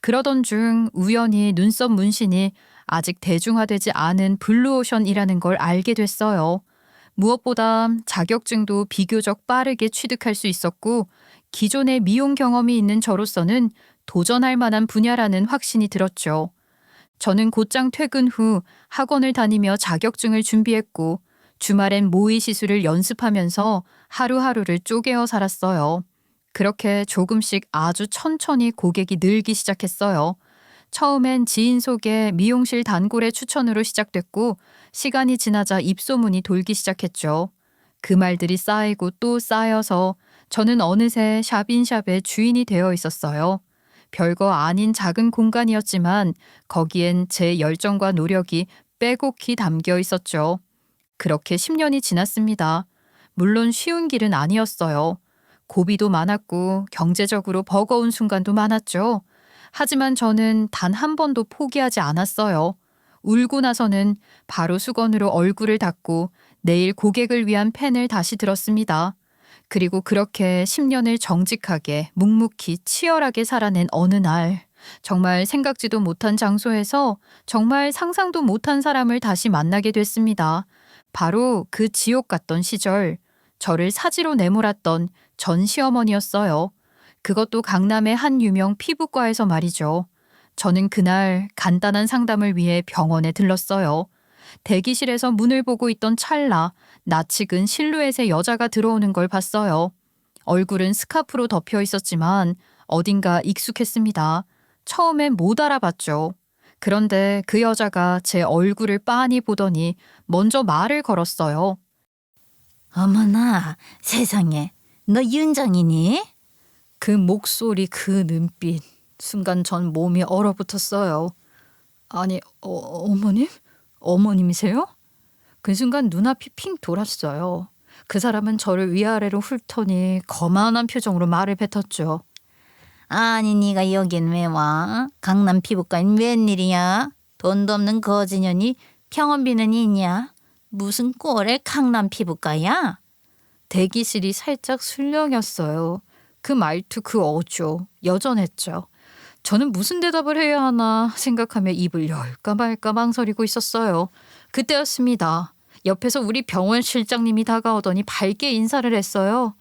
그러던 중 우연히 눈썹 문신이 아직 대중화되지 않은 블루오션이라는 걸 알게 됐어요. 무엇보다 자격증도 비교적 빠르게 취득할 수 있었고 기존의 미용 경험이 있는 저로서는 도전할 만한 분야라는 확신이 들었죠. 저는 곧장 퇴근 후 학원을 다니며 자격증을 준비했고 주말엔 모의 시술을 연습하면서 하루하루를 쪼개어 살았어요. 그렇게 조금씩 아주 천천히 고객이 늘기 시작했어요. 처음엔 지인 소개 미용실 단골의 추천으로 시작됐고 시간이 지나자 입소문이 돌기 시작했죠. 그 말들이 쌓이고 또 쌓여서 저는 어느새 샵인샵의 주인이 되어 있었어요. 별거 아닌 작은 공간이었지만 거기엔 제 열정과 노력이 빼곡히 담겨 있었죠. 그렇게 10년이 지났습니다. 물론 쉬운 길은 아니었어요. 고비도 많았고 경제적으로 버거운 순간도 많았죠. 하지만 저는 단 한 번도 포기하지 않았어요. 울고 나서는 바로 수건으로 얼굴을 닦고 내일 고객을 위한 펜을 다시 들었습니다. 그리고 그렇게 10년을 정직하게 묵묵히 치열하게 살아낸 어느 날 정말 생각지도 못한 장소에서 정말 상상도 못한 사람을 다시 만나게 됐습니다. 바로 그 지옥 같던 시절 저를 사지로 내몰았던 전 시어머니였어요. 그것도 강남의 한 유명 피부과에서 말이죠. 저는 그날 간단한 상담을 위해 병원에 들렀어요. 대기실에서 문을 보고 있던 찰나 낯익은 실루엣의 여자가 들어오는 걸 봤어요. 얼굴은 스카프로 덮여 있었지만 어딘가 익숙했습니다. 처음엔 못 알아봤죠. 그런데 그 여자가 제 얼굴을 빤히 보더니 먼저 말을 걸었어요. 어머나 세상에 너 윤정이니? 그 목소리, 그 눈빛. 순간 전 몸이 얼어붙었어요. 아니, 어머님? 어머님이세요? 그 순간 눈앞이 핑 돌았어요. 그 사람은 저를 위아래로 훑더니 거만한 표정으로 말을 뱉었죠. 아니 네가 여긴 왜 와? 강남 피부과엔 웬일이야? 돈도 없는 거지년이 병원비는 있냐? 무슨 꼴에 강남 피부과야? 대기실이 살짝 술렁였어요. 그 말투, 그 어조 여전했죠. 저는 무슨 대답을 해야 하나 생각하며 입을 열까 말까 망설이고 있었어요. 그때였습니다. 옆에서 우리 병원 실장님이 다가오더니 밝게 인사를 했어요.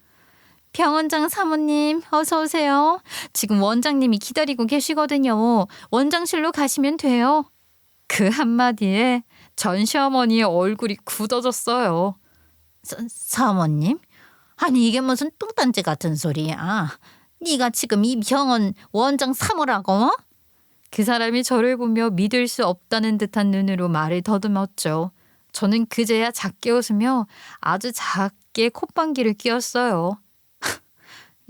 병원장 사모님 어서 오세요. 지금 원장님이 기다리고 계시거든요. 원장실로 가시면 돼요. 그 한마디에 전 시어머니의 얼굴이 굳어졌어요. 사모님? 아니 이게 무슨 뚱딴지 같은 소리야. 네가 지금 이 병원 원장 사모라고? 그 사람이 저를 보며 믿을 수 없다는 듯한 눈으로 말을 더듬었죠. 저는 그제야 작게 웃으며 아주 작게 콧방귀를 뀌었어요.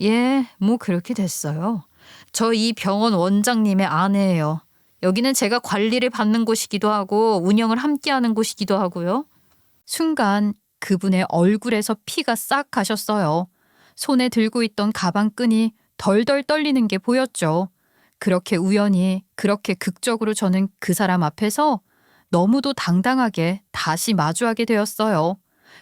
예, 뭐 그렇게 됐어요. 저 이 병원 원장님의 아내예요. 여기는 제가 관리를 받는 곳이기도 하고 운영을 함께하는 곳이기도 하고요. 순간 그분의 얼굴에서 피가 싹 가셨어요. 손에 들고 있던 가방 끈이 덜덜 떨리는 게 보였죠. 그렇게 우연히, 그렇게 극적으로 저는 그 사람 앞에서 너무도 당당하게 다시 마주하게 되었어요.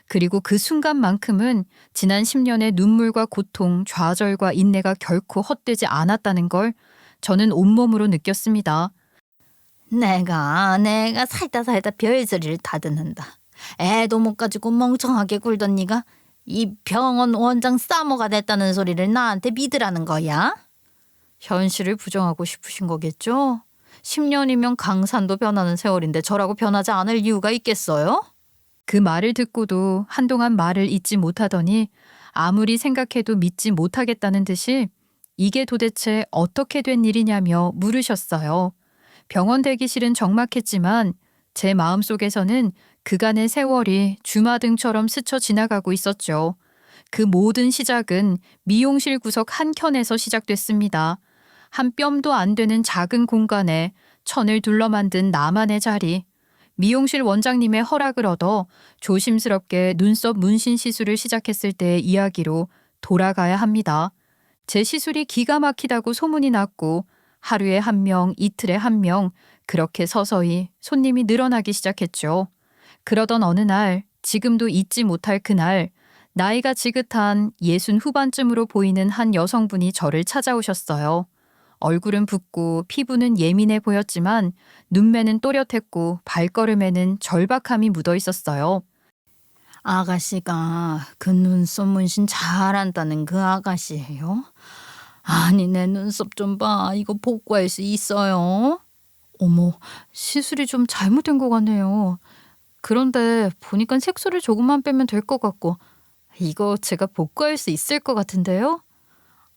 그리고 그 순간만큼은 지난 10년의 눈물과 고통, 좌절과 인내가 결코 헛되지 않았다는 걸 저는 온몸으로 느꼈습니다. 내가 살다 별소리를 다 듣는다. 애도 못 가지고 멍청하게 굴던 네가 이 병원 원장 사모가 됐다는 소리를 나한테 믿으라는 거야? 현실을 부정하고 싶으신 거겠죠? 10년이면 강산도 변하는 세월인데 저라고 변하지 않을 이유가 있겠어요? 그 말을 듣고도 한동안 말을 잇지 못하더니 아무리 생각해도 믿지 못하겠다는 듯이 이게 도대체 어떻게 된 일이냐며 물으셨어요. 병원 대기실은 적막했지만 제 마음속에서는 그간의 세월이 주마등처럼 스쳐 지나가고 있었죠. 그 모든 시작은 미용실 구석 한켠에서 시작됐습니다. 한 뼘도 안 되는 작은 공간에 천을 둘러 만든 나만의 자리. 미용실 원장님의 허락을 얻어 조심스럽게 눈썹 문신 시술을 시작했을 때의 이야기로 돌아가야 합니다. 제 시술이 기가 막히다고 소문이 났고 하루에 한 명, 이틀에 한 명, 그렇게 서서히 손님이 늘어나기 시작했죠. 그러던 어느 날, 지금도 잊지 못할 그날, 나이가 지긋한 60 후반쯤으로 보이는 한 여성분이 저를 찾아오셨어요. 얼굴은 붓고 피부는 예민해 보였지만 눈매는 또렷했고 발걸음에는 절박함이 묻어 있었어요. 아가씨가 그 눈썹 문신 잘한다는 그 아가씨예요? 아니 내 눈썹 좀 봐. 이거 복구할 수 있어요? 어머, 시술이 좀 잘못된 것 같네요. 그런데 보니까 색소를 조금만 빼면 될 것 같고 이거 제가 복구할 수 있을 것 같은데요?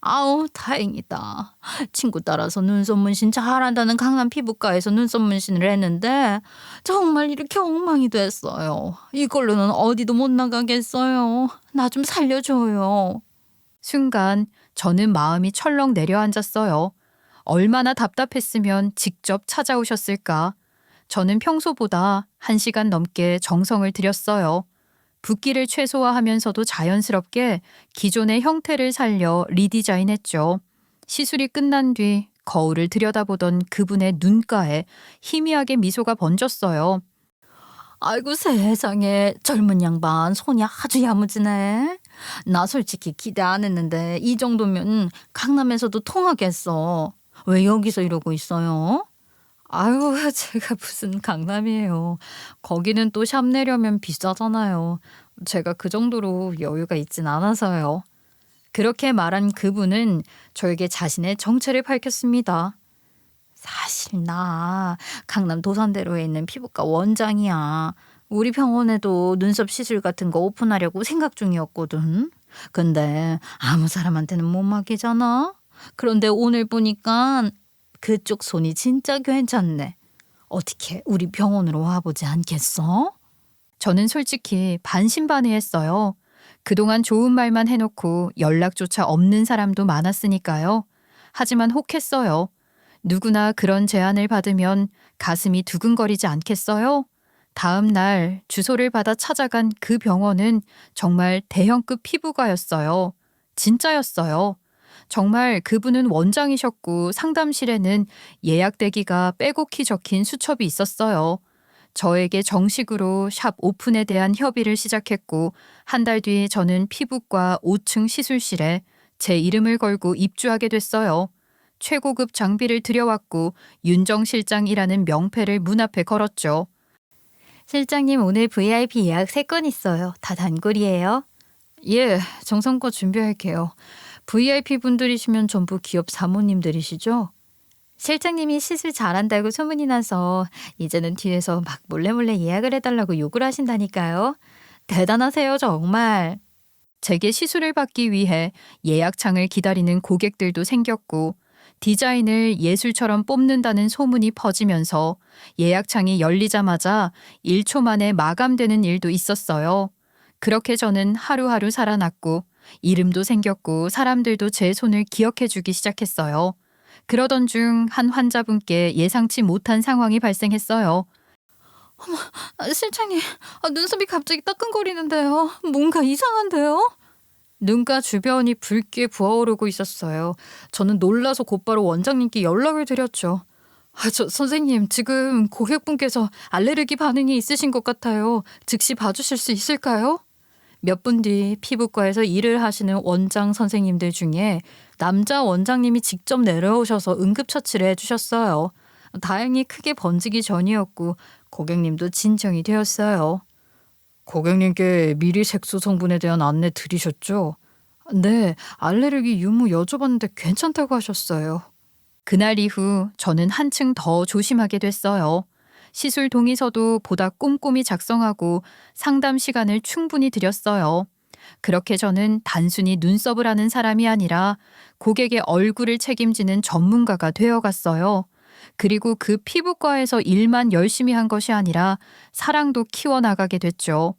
아우 다행이다. 친구 따라서 눈썹 문신 잘한다는 강남 피부과에서 눈썹 문신을 했는데 정말 이렇게 엉망이 됐어요. 이걸로는 어디도 못 나가겠어요. 나 좀 살려줘요. 순간 저는 마음이 철렁 내려앉았어요. 얼마나 답답했으면 직접 찾아오셨을까. 저는 평소보다 1시간 넘게 정성을 들였어요. 붓기를 최소화하면서도 자연스럽게 기존의 형태를 살려 리디자인했죠. 시술이 끝난 뒤 거울을 들여다보던 그분의 눈가에 희미하게 미소가 번졌어요. 아이고 세상에 젊은 양반 손이 아주 야무지네. 나 솔직히 기대 안 했는데 이 정도면 강남에서도 통하겠어. 왜 여기서 이러고 있어요? 아유 제가 무슨 강남이에요. 거기는 또 샵 내려면 비싸잖아요. 제가 그 정도로 여유가 있진 않아서요. 그렇게 말한 그분은 저에게 자신의 정체를 밝혔습니다. 사실 나 강남 도산대로에 있는 피부과 원장이야. 우리 병원에도 눈썹 시술 같은 거 오픈하려고 생각 중이었거든. 근데 아무 사람한테는 못 맡기잖아. 그런데 오늘 보니까 그쪽 손이 진짜 괜찮네. 어떻게 우리 병원으로 와보지 않겠어? 저는 솔직히 반신반의했어요. 그동안 좋은 말만 해놓고 연락조차 없는 사람도 많았으니까요. 하지만 혹했어요. 누구나 그런 제안을 받으면 가슴이 두근거리지 않겠어요? 다음 날 주소를 받아 찾아간 그 병원은 정말 대형급 피부과였어요. 진짜였어요. 정말 그분은 원장이셨고 상담실에는 예약 대기가 빼곡히 적힌 수첩이 있었어요. 저에게 정식으로 샵 오픈에 대한 협의를 시작했고 한 달 뒤 저는 피부과 5층 시술실에 제 이름을 걸고 입주하게 됐어요. 최고급 장비를 들여왔고 윤정 실장이라는 명패를 문 앞에 걸었죠. 실장님 오늘 VIP 예약 3건 있어요. 다 단골이에요. 예, 정성껏 준비할게요. VIP 분들이시면 전부 기업 사모님들이시죠? 실장님이 시술 잘한다고 소문이 나서 이제는 뒤에서 막 몰래 예약을 해달라고 요구를 하신다니까요. 대단하세요 정말. 제게 시술을 받기 위해 예약창을 기다리는 고객들도 생겼고 디자인을 예술처럼 뽑는다는 소문이 퍼지면서 예약창이 열리자마자 1초 만에 마감되는 일도 있었어요. 그렇게 저는 하루하루 살아났고 이름도 생겼고 사람들도 제 손을 기억해주기 시작했어요. 그러던 중 한 환자분께 예상치 못한 상황이 발생했어요. 실장님 눈썹이 갑자기 따끔거리는데요. 뭔가 이상한데요? 눈가 주변이 붉게 부어오르고 있었어요. 저는 놀라서 곧바로 원장님께 연락을 드렸죠. 선생님, 지금 고객분께서 알레르기 반응이 있으신 것 같아요. 즉시 봐주실 수 있을까요? 몇 분 뒤 피부과에서 일을 하시는 원장 선생님들 중에 남자 원장님이 직접 내려오셔서 응급처치를 해주셨어요. 다행히 크게 번지기 전이었고 고객님도 진정이 되었어요. 고객님께 미리 색소 성분에 대한 안내 드리셨죠? 네, 알레르기 유무 여쭤봤는데 괜찮다고 하셨어요. 그날 이후 저는 한층 더 조심하게 됐어요. 시술 동의서도 보다 꼼꼼히 작성하고 상담 시간을 충분히 들였어요. 그렇게 저는 단순히 눈썹을 하는 사람이 아니라 고객의 얼굴을 책임지는 전문가가 되어갔어요. 그리고 그 피부과에서 일만 열심히 한 것이 아니라 사랑도 키워나가게 됐죠.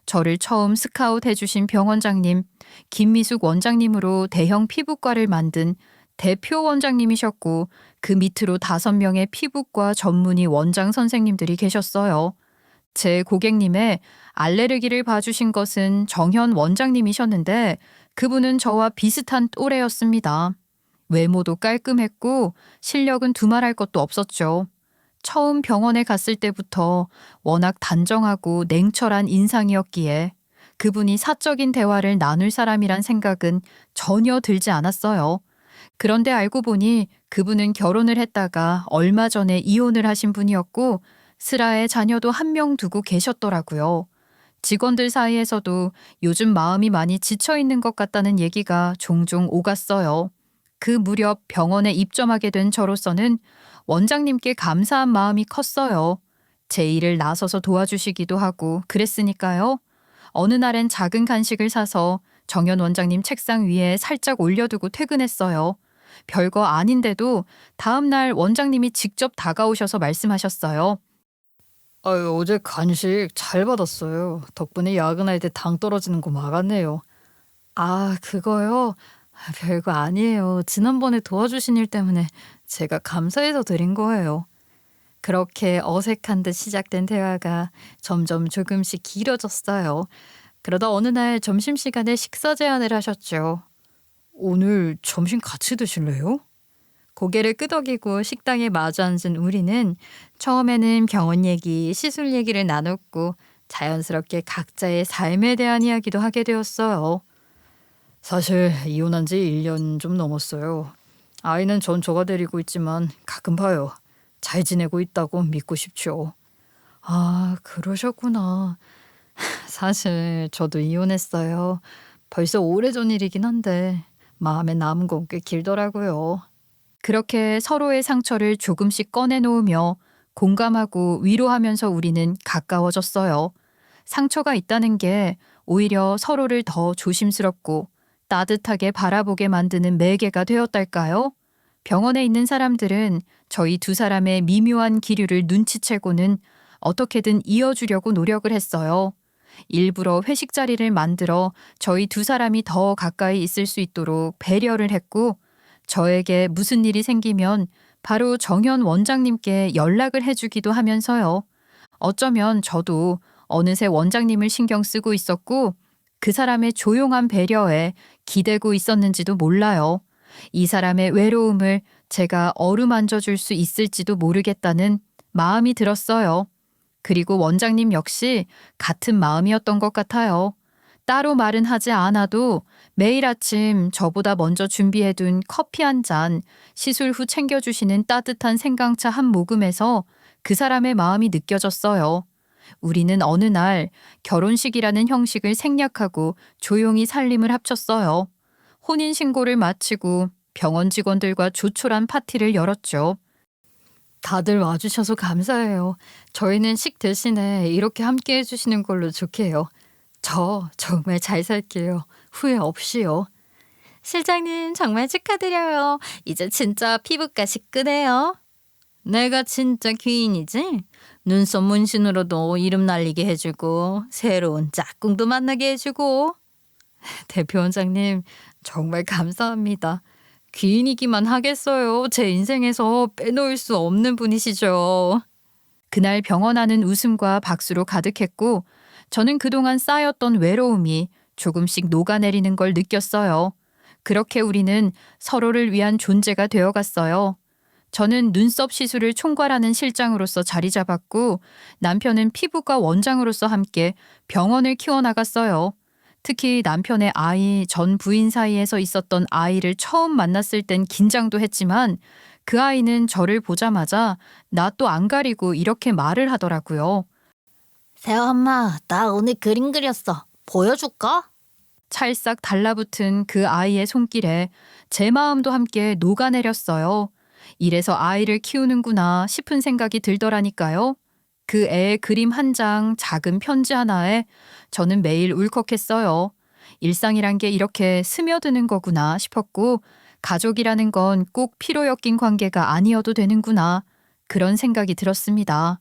저를 처음 스카웃 해주신 병원장님, 김미숙 원장님으로 대형 피부과를 만든 대표 원장님이셨고 그 밑으로 5명의 피부과 전문의 원장 선생님들이 계셨어요. 제 고객님의 알레르기를 봐주신 것은 정현 원장님이셨는데 그분은 저와 비슷한 또래였습니다. 외모도 깔끔했고 실력은 두말할 것도 없었죠. 처음 병원에 갔을 때부터 워낙 단정하고 냉철한 인상이었기에 그분이 사적인 대화를 나눌 사람이란 생각은 전혀 들지 않았어요. 그런데 알고 보니 그분은 결혼을 했다가 얼마 전에 이혼을 하신 분이었고 슬아의 자녀도 1명 두고 계셨더라고요. 직원들 사이에서도 요즘 마음이 많이 지쳐 있는 것 같다는 얘기가 종종 오갔어요. 그 무렵 병원에 입점하게 된 저로서는 원장님께 감사한 마음이 컸어요. 제 일을 나서서 도와주시기도 하고 그랬으니까요. 어느 날엔 작은 간식을 사서 정현 원장님 책상 위에 살짝 올려두고 퇴근했어요. 별거 아닌데도 다음 날 원장님이 직접 다가오셔서 말씀하셨어요. 아유, 어제 간식 잘 받았어요. 덕분에 야근할 때 당 떨어지는 거 막았네요. 아, 그거요? 별거 아니에요. 지난번에 도와주신 일 때문에 제가 감사해서 드린 거예요. 그렇게 어색한 듯 시작된 대화가 점점 조금씩 길어졌어요. 그러다 어느 날 점심시간에 식사 제안을 하셨죠. 오늘 점심 같이 드실래요? 고개를 끄덕이고 식당에 마주 앉은 우리는 처음에는 병원 얘기, 시술 얘기를 나눴고 자연스럽게 각자의 삶에 대한 이야기도 하게 되었어요. 사실 이혼한 지 1년 좀 넘었어요. 아이는 전 저가 데리고 있지만 가끔 봐요. 잘 지내고 있다고 믿고 싶죠. 아, 그러셨구나. 사실 저도 이혼했어요. 벌써 오래전 일이긴 한데 마음에 남은 건 꽤 길더라고요. 그렇게 서로의 상처를 조금씩 꺼내놓으며 공감하고 위로하면서 우리는 가까워졌어요. 상처가 있다는 게 오히려 서로를 더 조심스럽고 따뜻하게 바라보게 만드는 매개가 되었달까요? 병원에 있는 사람들은 저희 2사람의 미묘한 기류를 눈치채고는 어떻게든 이어주려고 노력을 했어요. 일부러 회식 자리를 만들어 저희 2사람이 더 가까이 있을 수 있도록 배려를 했고 저에게 무슨 일이 생기면 바로 정현 원장님께 연락을 해주기도 하면서요. 어쩌면 저도 어느새 원장님을 신경 쓰고 있었고 그 사람의 조용한 배려에 기대고 있었는지도 몰라요. 이 사람의 외로움을 제가 어루만져 줄 수 있을지도 모르겠다는 마음이 들었어요. 그리고 원장님 역시 같은 마음이었던 것 같아요. 따로 말은 하지 않아도 매일 아침 저보다 먼저 준비해둔 커피 한 잔, 시술 후 챙겨주시는 따뜻한 생강차 한 모금에서 그 사람의 마음이 느껴졌어요. 우리는 어느 날 결혼식이라는 형식을 생략하고 조용히 살림을 합쳤어요. 혼인신고를 마치고 병원 직원들과 조촐한 파티를 열었죠. 다들 와주셔서 감사해요. 저희는 식 대신에 이렇게 함께 해주시는 걸로 좋게요. 저 정말 잘 살게요. 후회 없이요. 실장님 정말 축하드려요. 이제 진짜 피부과 식구네요. 내가 진짜 귀인이지? 눈썹 문신으로도 이름 날리게 해주고 새로운 짝꿍도 만나게 해주고. 대표 원장님 정말 감사합니다. 귀인이기만 하겠어요. 제 인생에서 빼놓을 수 없는 분이시죠. 그날 병원 안은 웃음과 박수로 가득했고 저는 그동안 쌓였던 외로움이 조금씩 녹아내리는 걸 느꼈어요. 그렇게 우리는 서로를 위한 존재가 되어갔어요. 저는 눈썹 시술을 총괄하는 실장으로서 자리 잡았고 남편은 피부과 원장으로서 함께 병원을 키워나갔어요. 특히 남편의 아이 전 부인 사이에서 있었던 아이를 처음 만났을 땐 긴장도 했지만 그 아이는 저를 보자마자 나 또 안 가리고 이렇게 말을 하더라고요. 세아 엄마, 나 오늘 그림 그렸어. 보여줄까? 찰싹 달라붙은 그 아이의 손길에 제 마음도 함께 녹아내렸어요. 이래서 아이를 키우는구나 싶은 생각이 들더라니까요. 그 애의 그림 한 장, 작은 편지 하나에 저는 매일 울컥했어요. 일상이란 게 이렇게 스며드는 거구나 싶었고, 가족이라는 건 꼭 피로 엮인 관계가 아니어도 되는구나. 그런 생각이 들었습니다.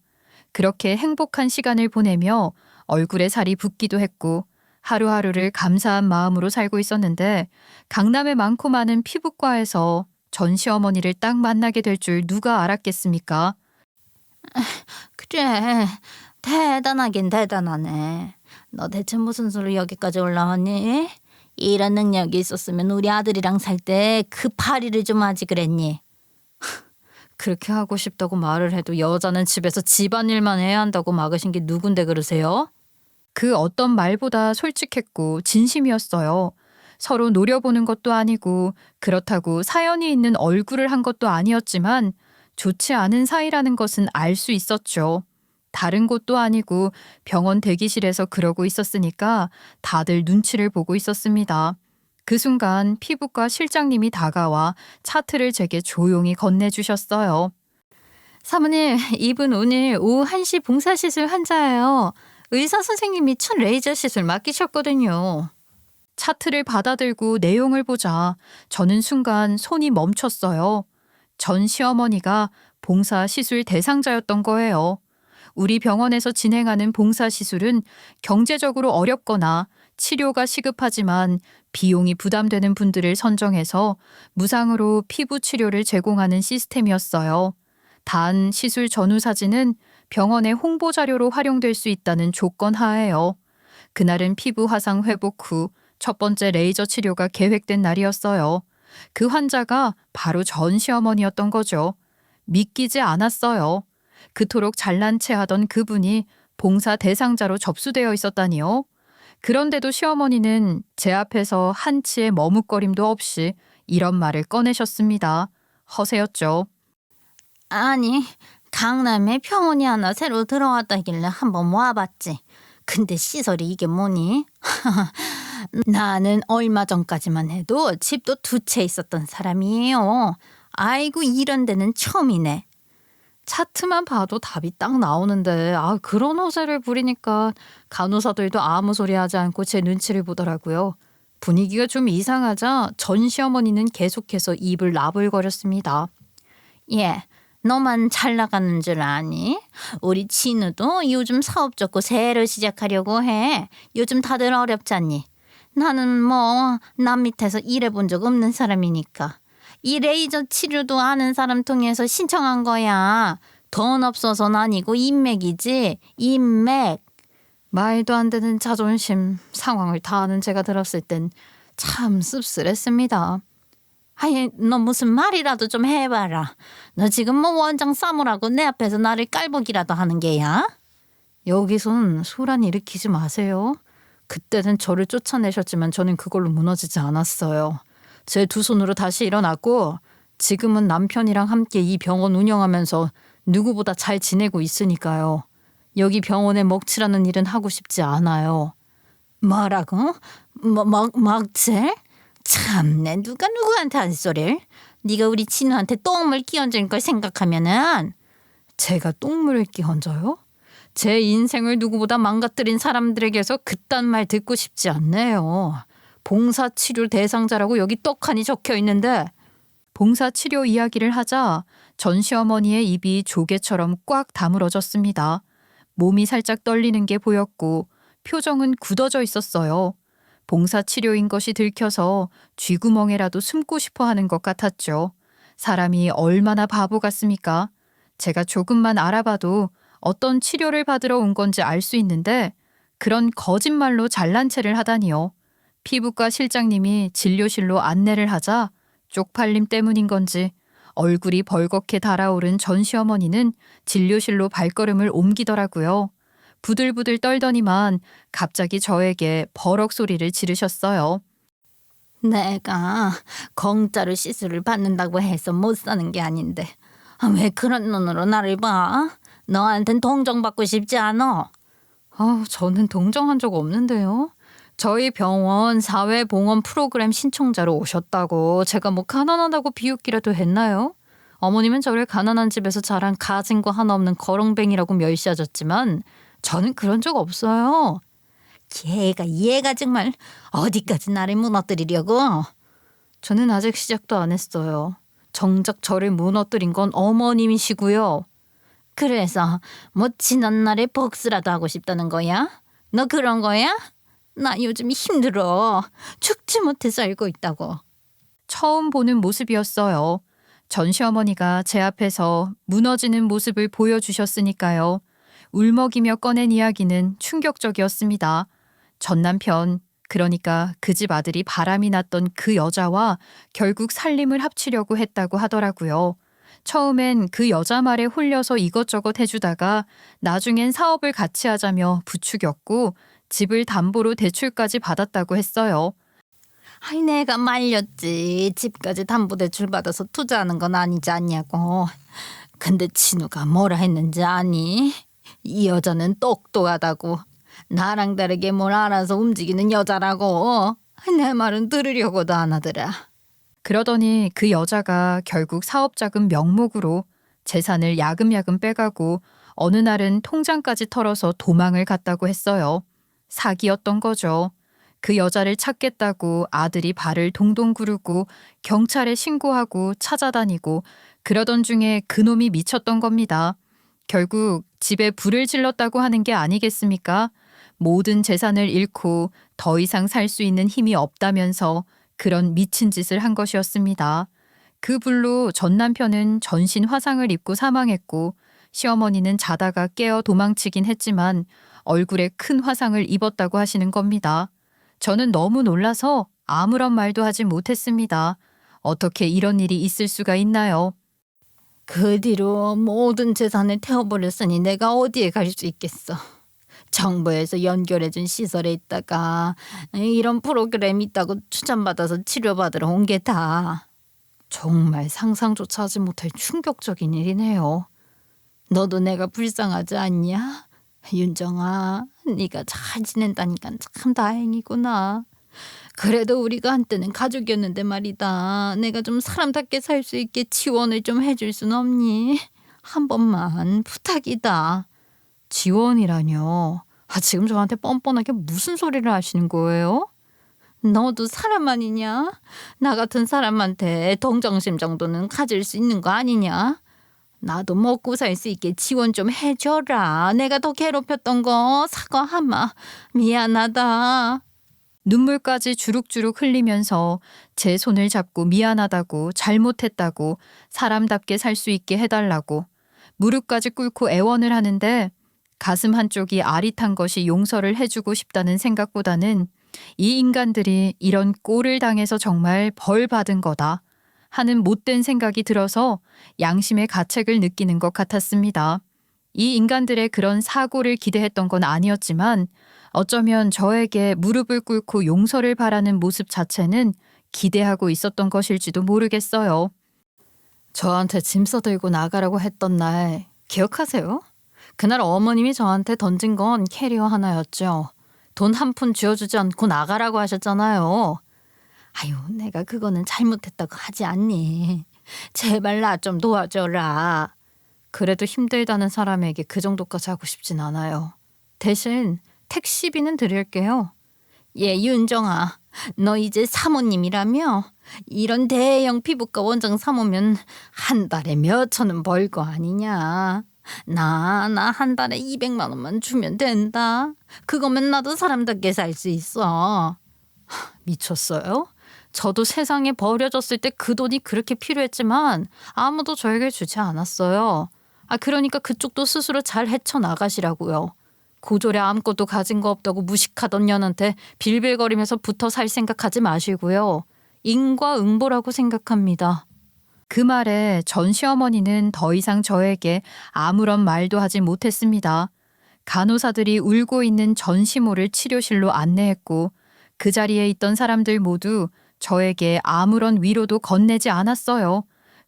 그렇게 행복한 시간을 보내며 얼굴에 살이 붓기도 했고, 하루하루를 감사한 마음으로 살고 있었는데, 강남의 많고 많은 피부과에서 전 시어머니를 딱 만나게 될 줄 누가 알았겠습니까? 그래, 대단하긴 대단하네. 너 대체 무슨 수로 여기까지 올라왔니? 이런 능력이 있었으면 우리 아들이랑 살 때 그 파리를 좀 하지 그랬니? 그렇게 하고 싶다고 말을 해도 여자는 집에서 집안일만 해야 한다고 막으신 게 누군데 그러세요? 그 어떤 말보다 솔직했고 진심이었어요. 서로 노려보는 것도 아니고 그렇다고 사연이 있는 얼굴을 한 것도 아니었지만 좋지 않은 사이라는 것은 알 수 있었죠. 다른 곳도 아니고 병원 대기실에서 그러고 있었으니까 다들 눈치를 보고 있었습니다. 그 순간 피부과 실장님이 다가와 차트를 제게 조용히 건네주셨어요. 사모님, 이분 오늘 오후 1시 봉사시술 환자예요. 의사 선생님이 첫 레이저 시술 맡기셨거든요. 차트를 받아들고 내용을 보자 저는 순간 손이 멈췄어요. 전 시어머니가 봉사 시술 대상자였던 거예요. 우리 병원에서 진행하는 봉사 시술은 경제적으로 어렵거나 치료가 시급하지만 비용이 부담되는 분들을 선정해서 무상으로 피부 치료를 제공하는 시스템이었어요. 단 시술 전후 사진은 병원의 홍보 자료로 활용될 수 있다는 조건 하에요. 그날은 피부 화상 회복 후 첫 번째 레이저 치료가 계획된 날이었어요. 그 환자가 바로 전 시어머니였던 거죠. 믿기지 않았어요. 그토록 잘난 체 하던 그분이 봉사 대상자로 접수되어 있었다니요. 그런데도 시어머니는 제 앞에서 한치의 머뭇거림도 없이 이런 말을 꺼내셨습니다. 허세였죠. 아니, 강남에 병원이 하나 새로 들어왔다길래 한번 와봤지. 근데 시설이 이게 뭐니? 나는 얼마 전까지만 해도 집도 2채 있었던 사람이에요. 아이고, 이런 데는 처음이네. 차트만 봐도 답이 딱 나오는데 그런 허세를 부리니까 간호사들도 아무 소리 하지 않고 제 눈치를 보더라고요. 분위기가 좀 이상하자 전 시어머니는 계속해서 입을 나불거렸습니다. 예, 너만 잘 나가는 줄 아니? 우리 진우도 요즘 사업 접고 새로 시작하려고 해. 요즘 다들 어렵잖니. 나는 뭐 남 밑에서 일해본 적 없는 사람이니까. 이 레이저 치료도 아는 사람 통해서 신청한 거야. 돈 없어서는 아니고 인맥이지. 인맥. 말도 안 되는 자존심, 상황을 다 아는 제가 들었을 땐 참 씁쓸했습니다. 아니, 너 무슨 말이라도 좀 해봐라. 너 지금 뭐 원장 싸무라고 내 앞에서 나를 깔보기라도 하는 게야? 여기선 소란 일으키지 마세요. 그때는 저를 쫓아내셨지만 저는 그걸로 무너지지 않았어요. 제 2손으로 다시 일어났고 지금은 남편이랑 함께 이 병원 운영하면서 누구보다 잘 지내고 있으니까요. 여기 병원에 먹칠하는 일은 하고 싶지 않아요. 뭐라고? 먹칠? 참내, 누가 누구한테 한 소리를? 네가 우리 진우한테 똥물 끼얹은 걸 생각하면은. 제가 똥물을 끼얹어요? 제 인생을 누구보다 망가뜨린 사람들에게서 그딴 말 듣고 싶지 않네요. 봉사치료 대상자라고 여기 떡하니 적혀 있는데. 봉사치료 이야기를 하자 전 시어머니의 입이 조개처럼 꽉 다물어졌습니다. 몸이 살짝 떨리는 게 보였고 표정은 굳어져 있었어요. 봉사치료인 것이 들켜서 쥐구멍에라도 숨고 싶어 하는 것 같았죠. 사람이 얼마나 바보 같습니까? 제가 조금만 알아봐도 어떤 치료를 받으러 온 건지 알 수 있는데 그런 거짓말로 잘난 체를 하다니요. 피부과 실장님이 진료실로 안내를 하자 쪽팔림 때문인 건지 얼굴이 벌겋게 달아오른 전 시어머니는 진료실로 발걸음을 옮기더라고요. 부들부들 떨더니만 갑자기 저에게 버럭 소리를 지르셨어요. 내가 공짜로 시술을 받는다고 해서 못 사는 게 아닌데 왜 그런 눈으로 나를 봐? 너한텐 동정받고 싶지 않아? 저는 동정한 적 없는데요. 저희 병원 사회봉헌 프로그램 신청자로 오셨다고 제가 뭐 가난하다고 비웃기라도 했나요? 어머님은 저를 가난한 집에서 자란 가진 거 하나 없는 거렁뱅이라고 멸시하셨지만 저는 그런 적 없어요. 얘가 정말 어디까지 나를 무너뜨리려고. 저는 아직 시작도 안 했어요. 정작 저를 무너뜨린 건 어머님이시고요. 그래서 뭐 지난날의 복수라도 하고 싶다는 거야? 너 그런 거야? 나 요즘 힘들어. 죽지 못해 살고 있다고. 처음 보는 모습이었어요. 전 시어머니가 제 앞에서 무너지는 모습을 보여주셨으니까요. 울먹이며 꺼낸 이야기는 충격적이었습니다. 전 남편, 그러니까 그 집 아들이 바람이 났던 그 여자와 결국 살림을 합치려고 했다고 하더라고요. 처음엔 그 여자 말에 홀려서 이것저것 해주다가 나중엔 사업을 같이 하자며 부추겼고 집을 담보로 대출까지 받았다고 했어요. 아이 내가 말렸지. 집까지 담보대출 받아서 투자하는 건 아니지 않냐고. 근데 진우가 뭐라 했는지 아니? 이 여자는 똑똑하다고. 나랑 다르게 뭘 알아서 움직이는 여자라고. 내 말은 들으려고도 안 하더라. 그러더니 그 여자가 결국 사업자금 명목으로 재산을 야금야금 빼가고 어느 날은 통장까지 털어서 도망을 갔다고 했어요. 사기였던 거죠. 그 여자를 찾겠다고 아들이 발을 동동 구르고 경찰에 신고하고 찾아다니고 그러던 중에 그놈이 미쳤던 겁니다. 결국 집에 불을 질렀다고 하는 게 아니겠습니까? 모든 재산을 잃고 더 이상 살 수 있는 힘이 없다면서 그런 미친 짓을 한 것이었습니다. 그 불로 전 남편은 전신 화상을 입고 사망했고 시어머니는 자다가 깨어 도망치긴 했지만 얼굴에 큰 화상을 입었다고 하시는 겁니다. 저는 너무 놀라서 아무런 말도 하지 못했습니다. 어떻게 이런 일이 있을 수가 있나요? 그 뒤로 모든 재산을 태워버렸으니 내가 어디에 갈 수 있겠어. 정부에서 연결해준 시설에 있다가 이런 프로그램 있다고 추천받아서 치료받으러 온 게 다. 정말 상상조차 하지 못할 충격적인 일이네요. 너도 내가 불쌍하지 않냐? 윤정아, 네가 잘 지낸다니까 참 다행이구나. 그래도 우리가 한때는 가족이었는데 말이다. 내가 좀 사람답게 살 수 있게 지원을 좀 해줄 순 없니? 한 번만 부탁이다. 지원이라뇨. 지금 저한테 뻔뻔하게 무슨 소리를 하시는 거예요? 너도 사람 아니냐? 나 같은 사람한테 동정심 정도는 가질 수 있는 거 아니냐? 나도 먹고 살 수 있게 지원 좀 해줘라. 내가 더 괴롭혔던 거 사과하마. 미안하다. 눈물까지 주룩주룩 흘리면서 제 손을 잡고 미안하다고 잘못했다고 사람답게 살 수 있게 해달라고 무릎까지 꿇고 애원을 하는데 가슴 한쪽이 아릿한 것이 용서를 해주고 싶다는 생각보다는 이 인간들이 이런 꼴을 당해서 정말 벌 받은 거다 하는 못된 생각이 들어서 양심의 가책을 느끼는 것 같았습니다. 이 인간들의 그런 사고를 기대했던 건 아니었지만 어쩌면 저에게 무릎을 꿇고 용서를 바라는 모습 자체는 기대하고 있었던 것일지도 모르겠어요. 저한테 짐 싸들고 나가라고 했던 날 기억하세요? 그날 어머님이 저한테 던진 건 캐리어 하나였죠. 돈 한 푼 쥐어주지 않고 나가라고 하셨잖아요. 아유, 내가 그거는 잘못했다고 하지 않니? 제발 나 좀 도와줘라. 그래도 힘들다는 사람에게 그 정도까지 하고 싶진 않아요. 대신 택시비는 드릴게요. 윤정아, 너 이제 사모님이라며? 이런 대형 피부과 원장 사모면 한 달에 몇 천은 벌 거 아니냐? 나 한 달에 200만 원만 주면 된다. 그거면 나도 사람답게 살 수 있어. 미쳤어요? 저도 세상에 버려졌을 때 그 돈이 그렇게 필요했지만 아무도 저에게 주지 않았어요. 그러니까 그쪽도 스스로 잘 헤쳐나가시라고요. 고졸에 아무것도 가진 거 없다고 무식하던 년한테 빌빌거리면서 붙어 살 생각하지 마시고요. 인과응보라고 생각합니다. 그 말에 전 시어머니는 더 이상 저에게 아무런 말도 하지 못했습니다. 간호사들이 울고 있는 전 시모를 치료실로 안내했고 그 자리에 있던 사람들 모두 저에게 아무런 위로도 건네지 않았어요.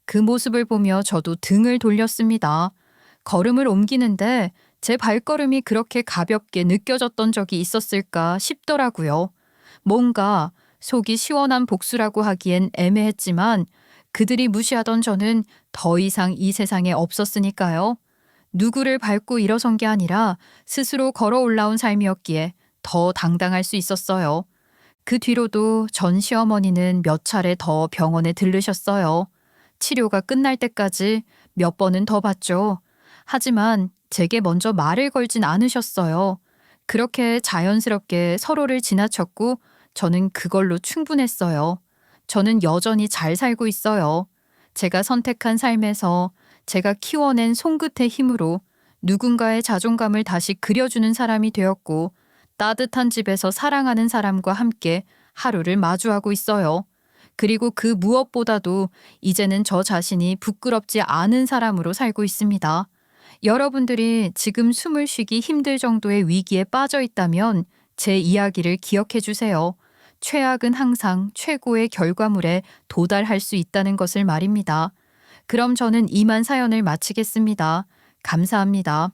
그 모습을 보며 저도 등을 돌렸습니다. 걸음을 옮기는데 제 발걸음이 그렇게 가볍게 느껴졌던 적이 있었을까 싶더라고요. 뭔가 속이 시원한 복수라고 하기엔 애매했지만 그들이 무시하던 저는 더 이상 이 세상에 없었으니까요. 누구를 밟고 일어선 게 아니라 스스로 걸어 올라온 삶이었기에 더 당당할 수 있었어요. 그 뒤로도 전 시어머니는 몇 차례 더 병원에 들르셨어요. 치료가 끝날 때까지 몇 번은 더 봤죠. 하지만 제게 먼저 말을 걸진 않으셨어요. 그렇게 자연스럽게 서로를 지나쳤고 저는 그걸로 충분했어요. 저는 여전히 잘 살고 있어요. 제가 선택한 삶에서 제가 키워낸 손끝의 힘으로 누군가의 자존감을 다시 그려주는 사람이 되었고 따뜻한 집에서 사랑하는 사람과 함께 하루를 마주하고 있어요. 그리고 그 무엇보다도 이제는 저 자신이 부끄럽지 않은 사람으로 살고 있습니다. 여러분들이 지금 숨을 쉬기 힘들 정도의 위기에 빠져 있다면 제 이야기를 기억해 주세요. 최악은 항상 최고의 결과물에 도달할 수 있다는 것을 말입니다. 그럼 저는 이만 사연을 마치겠습니다. 감사합니다.